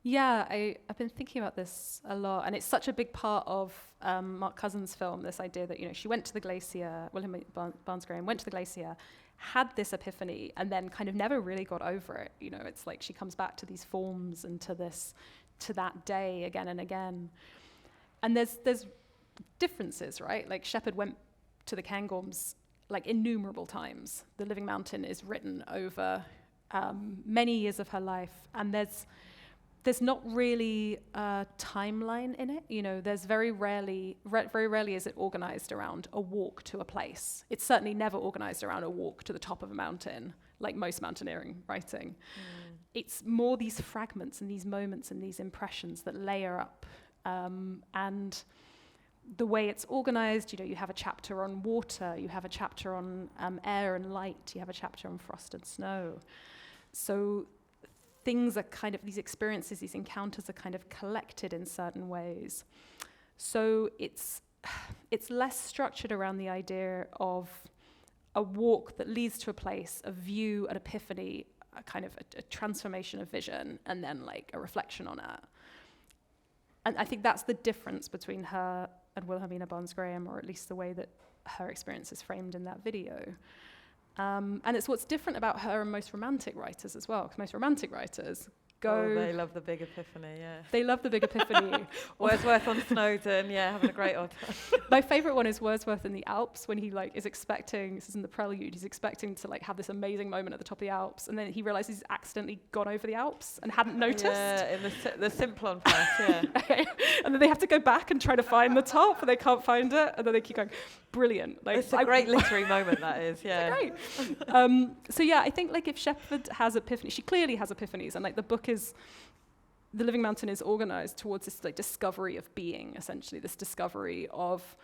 Yeah, I've been thinking about this a lot, and it's such a big part of Mark Cousins' film, this idea that, she went to the glacier, Wilhelmina Barns-Graham went to the glacier, had this epiphany, and then kind of never really got over it. It's like she comes back to these forms and to that day again and again. And there's differences, right? Like Shepard went to the Cairngorms like innumerable times. The Living Mountain is written over many years of her life, and there's not really a timeline in it. There's very rarely is it organized around a walk to a place. It's certainly never organized around a walk to the top of a mountain, like most mountaineering writing. It's more these fragments and these moments and these impressions that layer up. And the way it's organized, you have a chapter on water, you have a chapter on air and light, you have a chapter on frost and snow. So things are kind of, these experiences, these encounters are kind of collected in certain ways. So it's less structured around the idea of a walk that leads to a place, a view, an epiphany, a kind of a transformation of vision, and then like a reflection on it. And I think that's the difference between her and Wilhelmina Barns-Graham, or at least the way that her experience is framed in that video. And it's what's different about her and most romantic writers as well, because most romantic writers go... they love the big epiphany, yeah. They love the big epiphany. Wordsworth on Snowdon, yeah, having a great old time. My favourite one is Wordsworth in the Alps, when he is expecting, this is in the prelude, he's expecting to have this amazing moment at the top of the Alps, and then he realises he's accidentally gone over the Alps and hadn't noticed. Yeah, in the Simplon part, yeah. And then they have to go back and try to find the top, and they can't find it, and then they keep going, brilliant. It's a great literary moment, that is, yeah. Great. So yeah, I think if Shepard has epiphanies, she clearly has epiphanies, and the book is, The Living Mountain is organized towards this discovery of being, essentially, this discovery of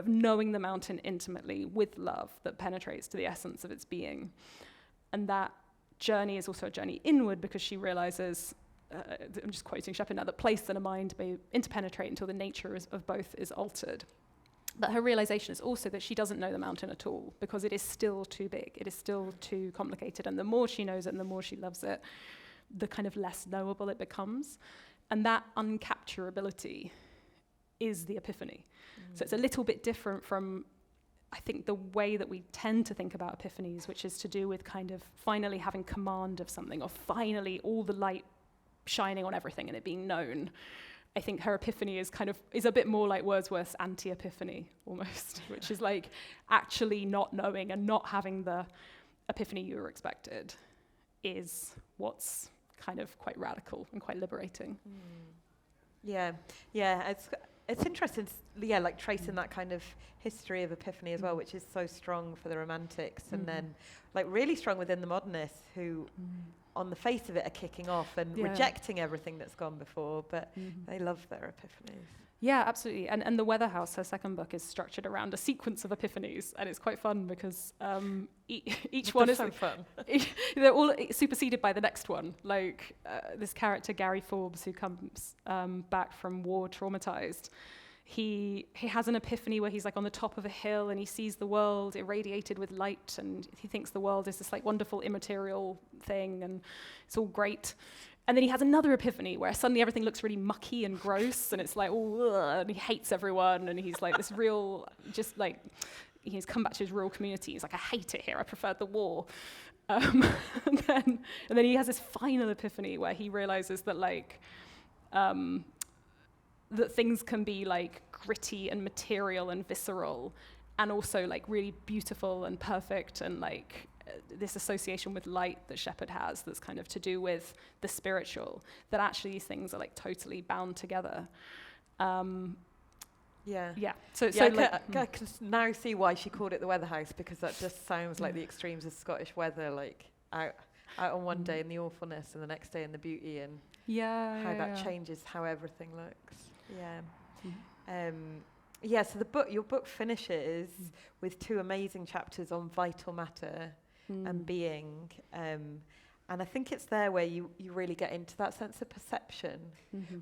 knowing the mountain intimately with love that penetrates to the essence of its being. And that journey is also a journey inward, because she realizes, I'm just quoting Shepard now, that place and a mind may interpenetrate until the nature of both is altered. But her realization is also that she doesn't know the mountain at all, because it is still too big, it is still too complicated, and the more she knows it and the more she loves it, the kind of less knowable it becomes. And that uncapturability is the epiphany. So it's a little bit different from, I think, the way that we tend to think about epiphanies, which is to do with kind of finally having command of something, or finally all the light shining on everything and it being known. I think her epiphany is a bit more like Wordsworth's anti-epiphany, almost, which is actually not knowing and not having the epiphany you were expected is what's kind of quite radical and quite liberating. Yeah, it's interesting, tracing that kind of history of epiphany as well, which is so strong for the Romantics, and then really strong within the modernists, who on the face of it are kicking off and rejecting everything that's gone before, but they love their epiphanies. Yeah, absolutely. And The Weather House, her second book, is structured around a sequence of epiphanies, and it's quite fun because each one is so fun. They're all superseded by the next one. This character Gary Forbes, who comes back from war traumatized, he has an epiphany where he's on the top of a hill and he sees the world irradiated with light, and he thinks the world is this wonderful immaterial thing and it's all great. And then he has another epiphany where suddenly everything looks really mucky and gross, and it's and he hates everyone, and he's this real, he's come back to his rural community. He's I hate it here, I preferred the war. And then he has this final epiphany where he realizes that that things can be gritty and material and visceral, and also really beautiful and perfect, and this association with light that Shepard has that's kind of to do with the spiritual, that actually these things are totally bound together. Yeah. So I can now see why she called it the Weather House, because that just sounds like the extremes of Scottish weather, out on one day in the awfulness and the next day in the beauty, and how that changes how everything looks. So your book finishes with two amazing chapters on vital matter and being, And I think it's there where you really get into that sense of perception,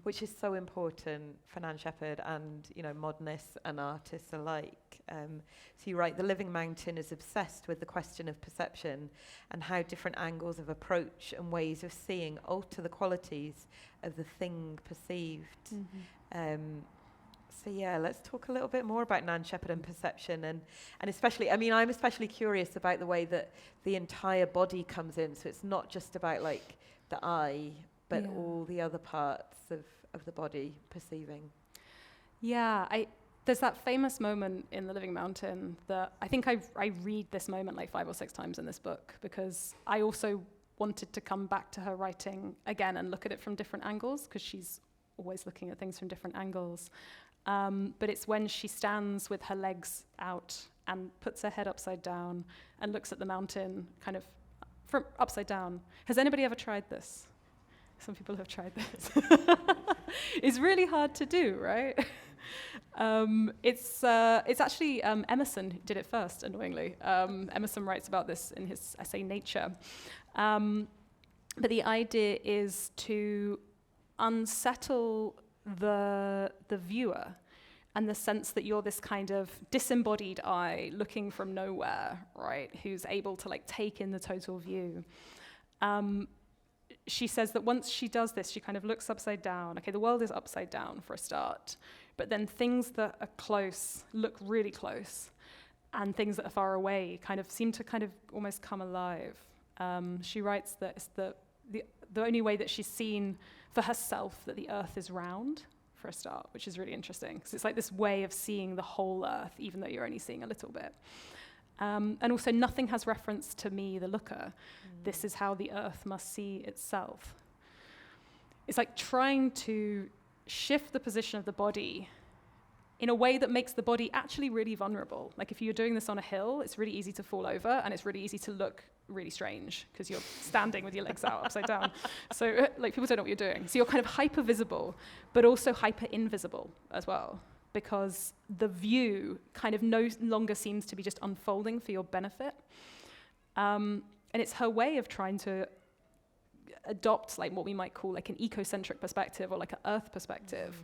which is so important for Nan Shepherd and, modernists and artists alike. So you write, the Living Mountain is obsessed with the question of perception and how different angles of approach and ways of seeing alter the qualities of the thing perceived. So yeah, let's talk a little bit more about Nan Shepherd and perception, and especially, I'm especially curious about the way that the entire body comes in. So it's not just about like the eye, but all the other parts of the body perceiving. Yeah, there's that famous moment in The Living Mountain that I think I read this moment like 5 or 6 times in this book, because I also wanted to come back to her writing again and look at it from different angles, because she's always looking at things from different angles. But it's when she stands with her legs out and puts her head upside down and looks at the mountain kind of from upside down. Has anybody ever tried this? Some people have tried this. It's really hard to do, right? It's actually Emerson who did it first, annoyingly. Emerson writes about this in his essay Nature. But the idea is to unsettle the viewer, and the sense that you're this kind of disembodied eye looking from nowhere, right, who's able to like take in the total view. She says that once she does this, she kind of looks upside down. Okay, the world is upside down for a start, but then things that are close look really close, and things that are far away kind of seem to kind of almost come alive. She writes that it's the only way that she's seen for herself that the earth is round, for a start, which is really interesting, because it's like this way of seeing the whole earth, even though you're only seeing a little bit. And also nothing has reference to me, the looker. This is how the earth must see itself. It's like trying to shift the position of the body in a way that makes the body actually really vulnerable. Like if you're doing this on a hill, it's really easy to fall over, and it's really easy to look really strange because you're standing with your legs out upside down. So like people don't know what you're doing. So you're kind of hyper visible, but also hyper invisible as well, because the view kind of no longer seems to be just unfolding for your benefit. And it's her way of trying to adopt like what we might call like an ecocentric perspective or like an earth perspective,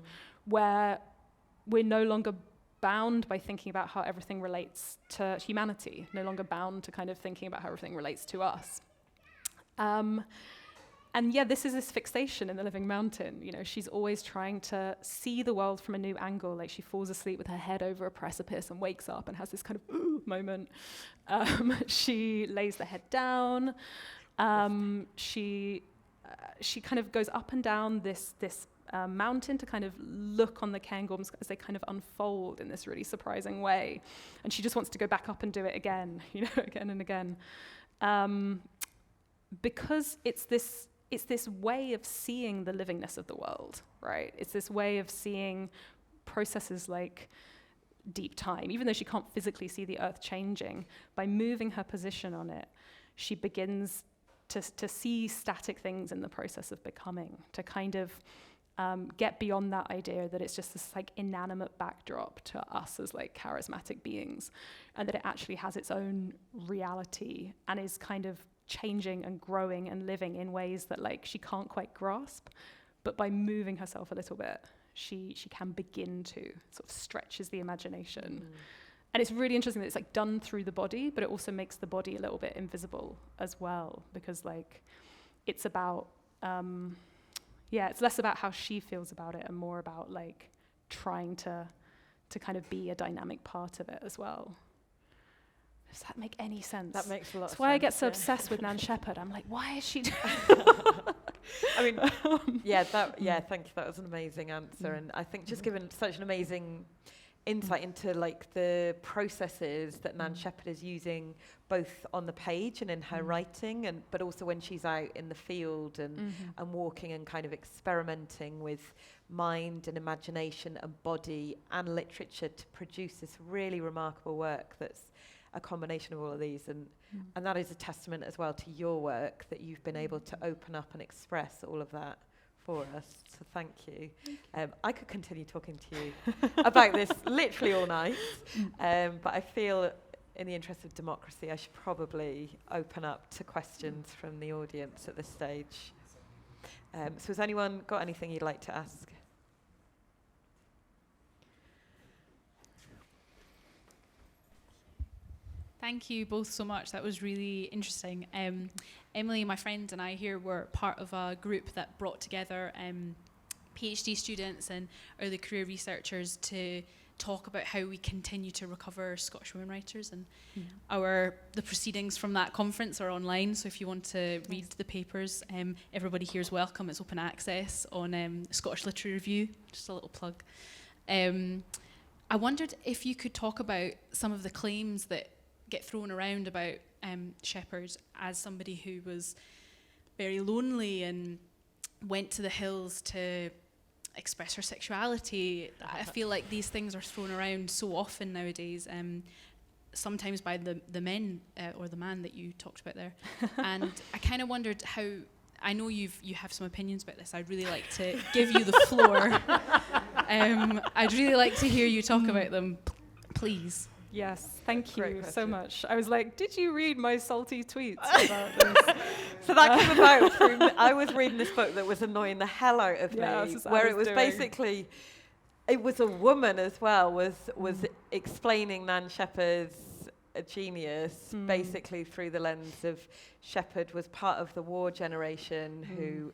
where we're no longer bound by thinking about how everything relates to humanity, no longer bound to kind of thinking about how everything relates to us. And yeah, this is this fixation in The Living Mountain. She's always trying to see the world from a new angle. Like she falls asleep with her head over a precipice and wakes up and has this kind of ooh moment. She lays the head down. She kind of goes up and down this mountain to kind of look on the cairngorms as they kind of unfold in this really surprising way. And she just wants to go back up and do it again, again and again. Because it's this way of seeing the livingness of the world, right? It's this way of seeing processes like deep time. Even though she can't physically see the earth changing, by moving her position on it, she begins to see static things in the process of becoming, to kind of get beyond that idea that it's just this like inanimate backdrop to us as like charismatic beings, and that it actually has its own reality and is kind of changing and growing and living in ways that like she can't quite grasp, but by moving herself a little bit, she can begin to sort of stretches the imagination. And it's really interesting that it's like done through the body, but it also makes the body a little bit invisible as well, because like it's about it's less about how she feels about it and more about like trying to kind of be a dynamic part of it as well. Does that make any sense? That makes a lot of sense. That's why I get so obsessed with Nan Shepherd. I'm like, why is she doing thank you. That was an amazing answer. And I think just given such an amazing insight into like the processes that Nan Shepherd is using both on the page and in her writing, but also when she's out in the field and walking and kind of experimenting with mind and imagination and body and literature to produce this really remarkable work that's a combination of all of these, and that is a testament as well to your work, that you've been able to open up and express all of that for us. So thank you. I could continue talking to you about this literally all night, but I feel in the interest of democracy, I should probably open up to questions from the audience at this stage. So has anyone got anything you'd like to ask? Thank you both so much. That was really interesting. Emily, my friend, and I here were part of a group that brought together PhD students and early career researchers to talk about how we continue to recover Scottish women writers. And the proceedings from that conference are online, so if you want to read the papers, everybody here is welcome. It's open access on Scottish Literary Review, just a little plug. I wondered if you could talk about some of the claims that get thrown around about Shepherd as somebody who was very lonely and went to the hills to express her sexuality. I feel like these things are thrown around so often nowadays, sometimes by the men or the man that you talked about there. And I kind of wondered how, I know you have some opinions about this. I'd really like to give you the floor. I'd really like to hear you talk about them, please. Yes, thank you Great so question. much. I was like, did you read my salty tweets about this? So that came about through, I was reading this book that was annoying the hell out of Yeah, me, that's what I where it was was doing. basically, it was a woman as well, was explaining Nan Shepherd's genius basically through the lens of Shepherd was part of the war generation who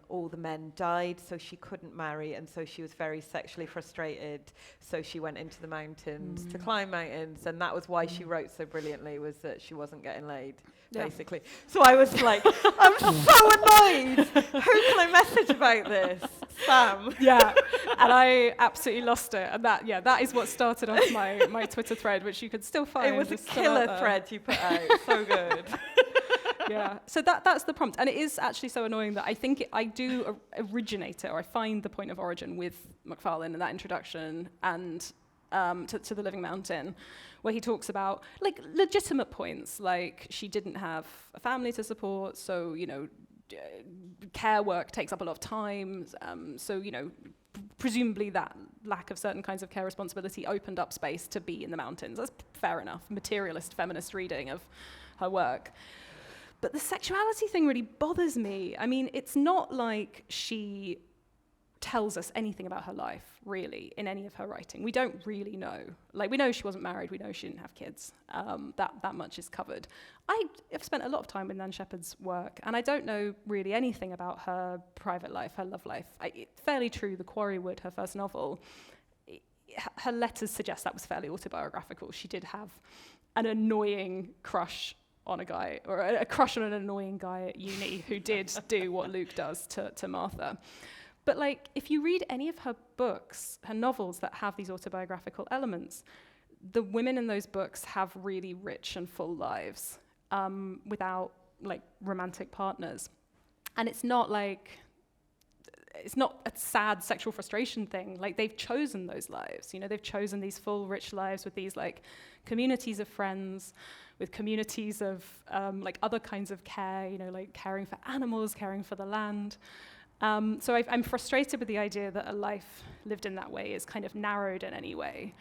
all the men died, so she couldn't marry, and so she was very sexually frustrated, so she went into the mountains to climb mountains, and that was why she wrote so brilliantly, was that she wasn't getting laid, basically. So I was like, I'm so annoyed. Who can I message about this? Sam. Yeah, and I absolutely lost it. And that is what started off my Twitter thread, which you could still find. It was a It's still killer out there. thread you put out. So good. Yeah, so that's the prompt, and it is actually so annoying that I think I do originate it, or I find the point of origin with Macfarlane and that introduction, and to the Living Mountain, where he talks about like legitimate points, like she didn't have a family to support, so care work takes up a lot of time, so presumably that lack of certain kinds of care responsibility opened up space to be in the mountains. That's fair enough, materialist feminist reading of her work. But the sexuality thing really bothers me. I mean, it's not like she tells us anything about her life, really, in any of her writing. We don't really know. Like, we know she wasn't married, we know she didn't have kids. That much is covered. I have spent a lot of time with Nan Shepherd's work, and I don't know really anything about her private life, her love life. It's fairly true, The Quarrywood, her first novel, her letters suggest that was fairly autobiographical. She did have an annoying crush on a guy, or a crush on an annoying guy at uni who did do what Luke does to Martha. But like, if you read any of her books, her novels that have these autobiographical elements, the women in those books have really rich and full lives without like romantic partners. And it's not a sad sexual frustration thing. Like, they've chosen those lives. They've chosen these full, rich lives with these like communities of friends, with communities of like other kinds of care, like caring for animals, caring for the land. So I'm frustrated with the idea that a life lived in that way is kind of narrowed in any way.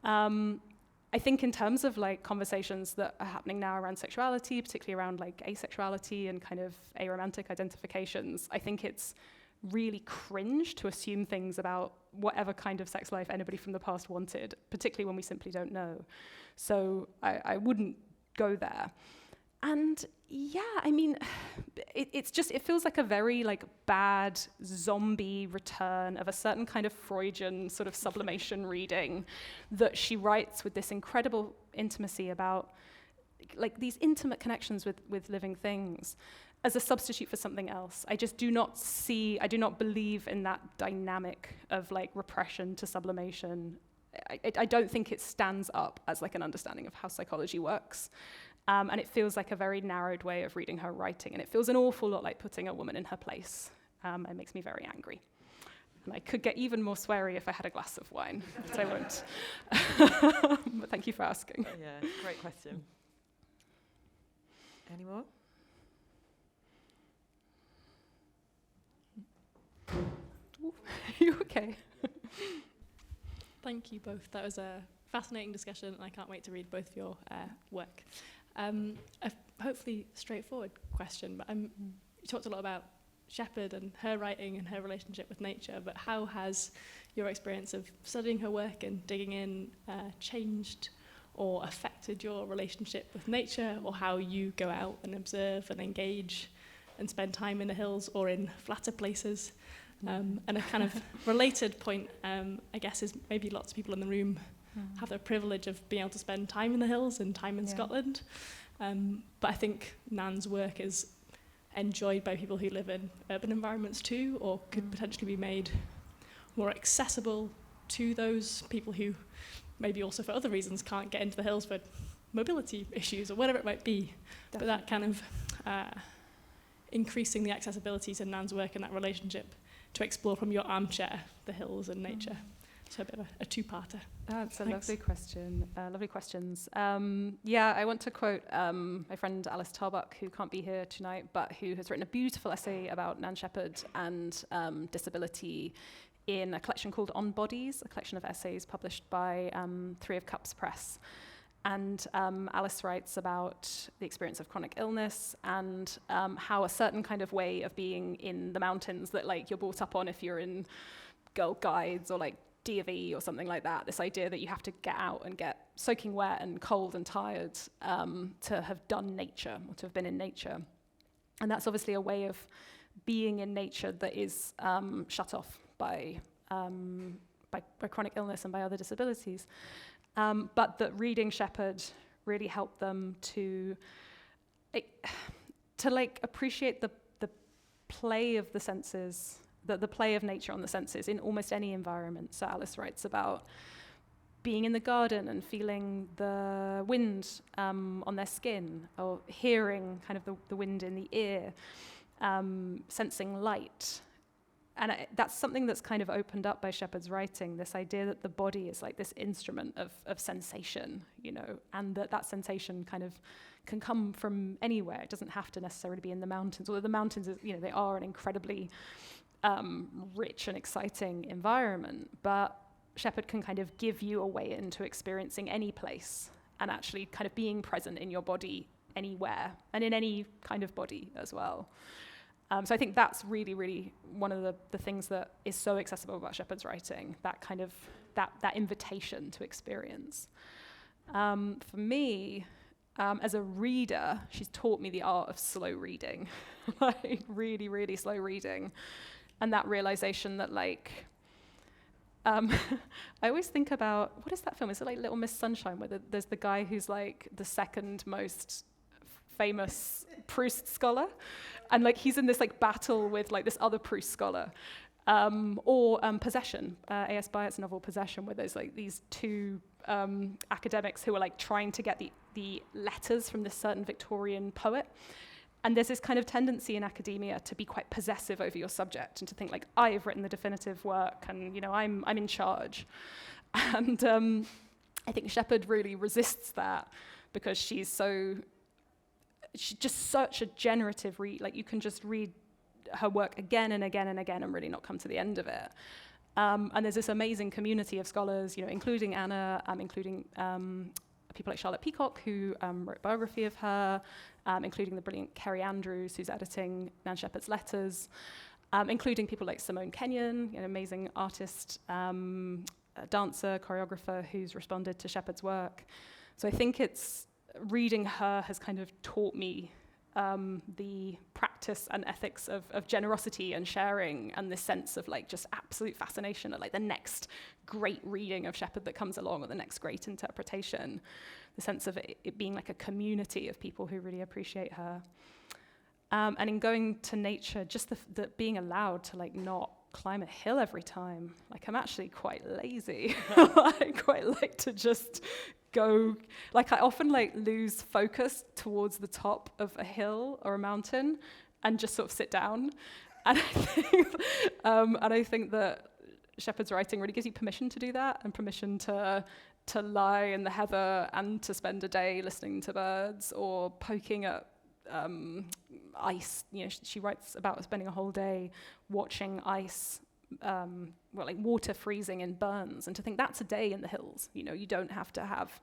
I think in terms of like conversations that are happening now around sexuality, particularly around like asexuality and kind of aromantic identifications, I think it's really cringe to assume things about whatever kind of sex life anybody from the past wanted, particularly when we simply don't know. So I wouldn't go there. And yeah, I mean, it feels like a very like bad zombie return of a certain kind of Freudian sort of sublimation reading that she writes with this incredible intimacy about like these intimate connections with living things as a substitute for something else. I do not believe in that dynamic of like repression to sublimation. I don't think it stands up as like an understanding of how psychology works. And it feels like a very narrowed way of reading her writing. And it feels an awful lot like putting a woman in her place. It makes me very angry. And I could get even more sweary if I had a glass of wine, but I won't. But thank you for asking. Yeah, great question. Any more? You okay? Thank you both. That was a fascinating discussion, and I can't wait to read both of your work. A hopefully straightforward question, but you talked a lot about Shepherd and her writing and her relationship with nature, but how has your experience of studying her work and digging in changed or affected your relationship with nature, or how you go out and observe and engage and spend time in the hills or in flatter places? And a kind of related point, I guess, is maybe lots of people in the room have the privilege of being able to spend time in the hills and time in Scotland. But I think Nan's work is enjoyed by people who live in urban environments too, or could potentially be made more accessible to those people who maybe also for other reasons can't get into the hills for mobility issues or whatever it might be. Definitely. But that kind of increasing the accessibility to Nan's work and that relationship to explore from your armchair the hills and nature. So a bit of a two-parter. That's a lovely question. Lovely questions. I want to quote my friend Alice Tarbuck, who can't be here tonight, but who has written a beautiful essay about Nan Shepherd and disability in a collection called On Bodies, a collection of essays published by Three of Cups Press. And Alice writes about the experience of chronic illness and how a certain kind of way of being in the mountains that like you're brought up on if you're in Girl Guides or like D of E or something like that, this idea that you have to get out and get soaking wet and cold and tired to have done nature or to have been in nature. And that's obviously a way of being in nature that is shut off by chronic illness and by other disabilities. But that reading Shepherd really helped them to like appreciate the play of the senses, the play of nature on the senses in almost any environment. So Alice writes about being in the garden and feeling the wind on their skin, or hearing kind of the wind in the ear, sensing light. And that's something that's kind of opened up by Shepherd's writing, this idea that the body is like this instrument of sensation, you know, and that sensation kind of can come from anywhere. It doesn't have to necessarily be in the mountains, although the mountains, you know, they are an incredibly rich and exciting environment, but Shepherd can kind of give you a way into experiencing any place and actually kind of being present in your body anywhere and in any kind of body as well. So I think that's really, really one of the things that is so accessible about Shepherd's writing, that kind of, that invitation to experience. For me, as a reader, she's taught me the art of slow reading, like really, really slow reading. And that realization that like, I always think about, what is that film? Is it like Little Miss Sunshine, where there's the guy who's like the second most famous Proust scholar, and like he's in this like battle with like this other Proust scholar, or Possession, A.S. Byatt's novel Possession, where there's like these two academics who are like trying to get the letters from this certain Victorian poet. And there's this kind of tendency in academia to be quite possessive over your subject and to think like, I've written the definitive work and, you know, I'm in charge. And I think Shepherd really resists that because she's just such a generative read. Like you can just read her work again and again and again and really not come to the end of it. And there's this amazing community of scholars, you know, including Anna, including people like Charlotte Peacock, who wrote a biography of her, including the brilliant Kerry Andrews, who's editing Nan Shepherd's letters, including people like Simone Kenyon, an amazing artist, dancer, choreographer, who's responded to Shepherd's work. So I think reading her has kind of taught me the practice and ethics of generosity and sharing, and this sense of like just absolute fascination at like the next great reading of Shepherd that comes along, or the next great interpretation, the sense of it being like a community of people who really appreciate her. And in going to nature, just the being allowed to like not climb a hill every time. Like I'm actually quite lazy. I quite like to just go, like I often like lose focus towards the top of a hill or a mountain and just sort of sit down. And I think that Shepherd's writing really gives you permission to do that, and permission to lie in the heather and to spend a day listening to birds or poking at ice. You know, she writes about spending a whole day watching ice like water freezing in Burns, and to think that's a day in the hills. You know, you don't have to have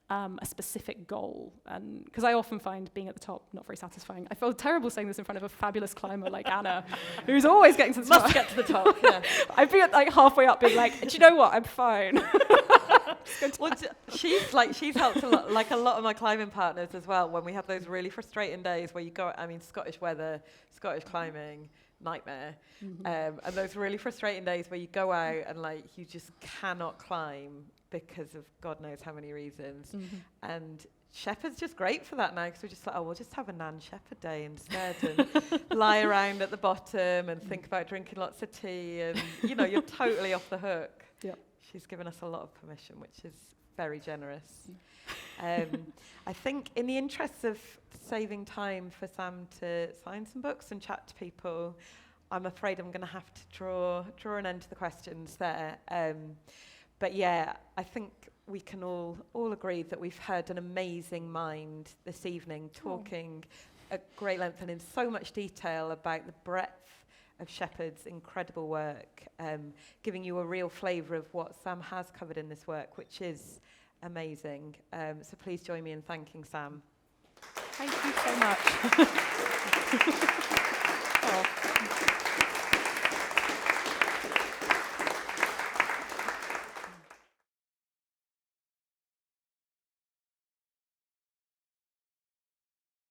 a specific goal, and because I often find being at the top not very satisfying. I feel terrible saying this in front of a fabulous climber like Anna, who's always getting to the top. Must get to the top. Yeah. I'd be at, like halfway up, being like, do you know what? I'm fine. Well, she's helped a lot, like a lot of my climbing partners as well. When we have those really frustrating days where you go, I mean, Scottish weather, Scottish climbing, nightmare, and those really frustrating days where you go out and like you just cannot climb because of God knows how many reasons. And Shepherd's just great for that now, because we're just like, oh, we'll just have a Nan Shepherd day instead and lie around at the bottom and think about drinking lots of tea, and you know, you're totally off the hook. Yep. She's given us a lot of permission, which is very generous. I think in the interests of saving time for Sam to sign some books and chat to people, I'm afraid I'm going to have to draw an end to the questions there. But yeah, I think we can all agree that we've heard an amazing mind this evening, talking at great length and in so much detail about the breadth of Shepherd's incredible work, giving you a real flavour of what Sam has covered in this work, which is amazing. So please join me in thanking Sam. Thank you so much.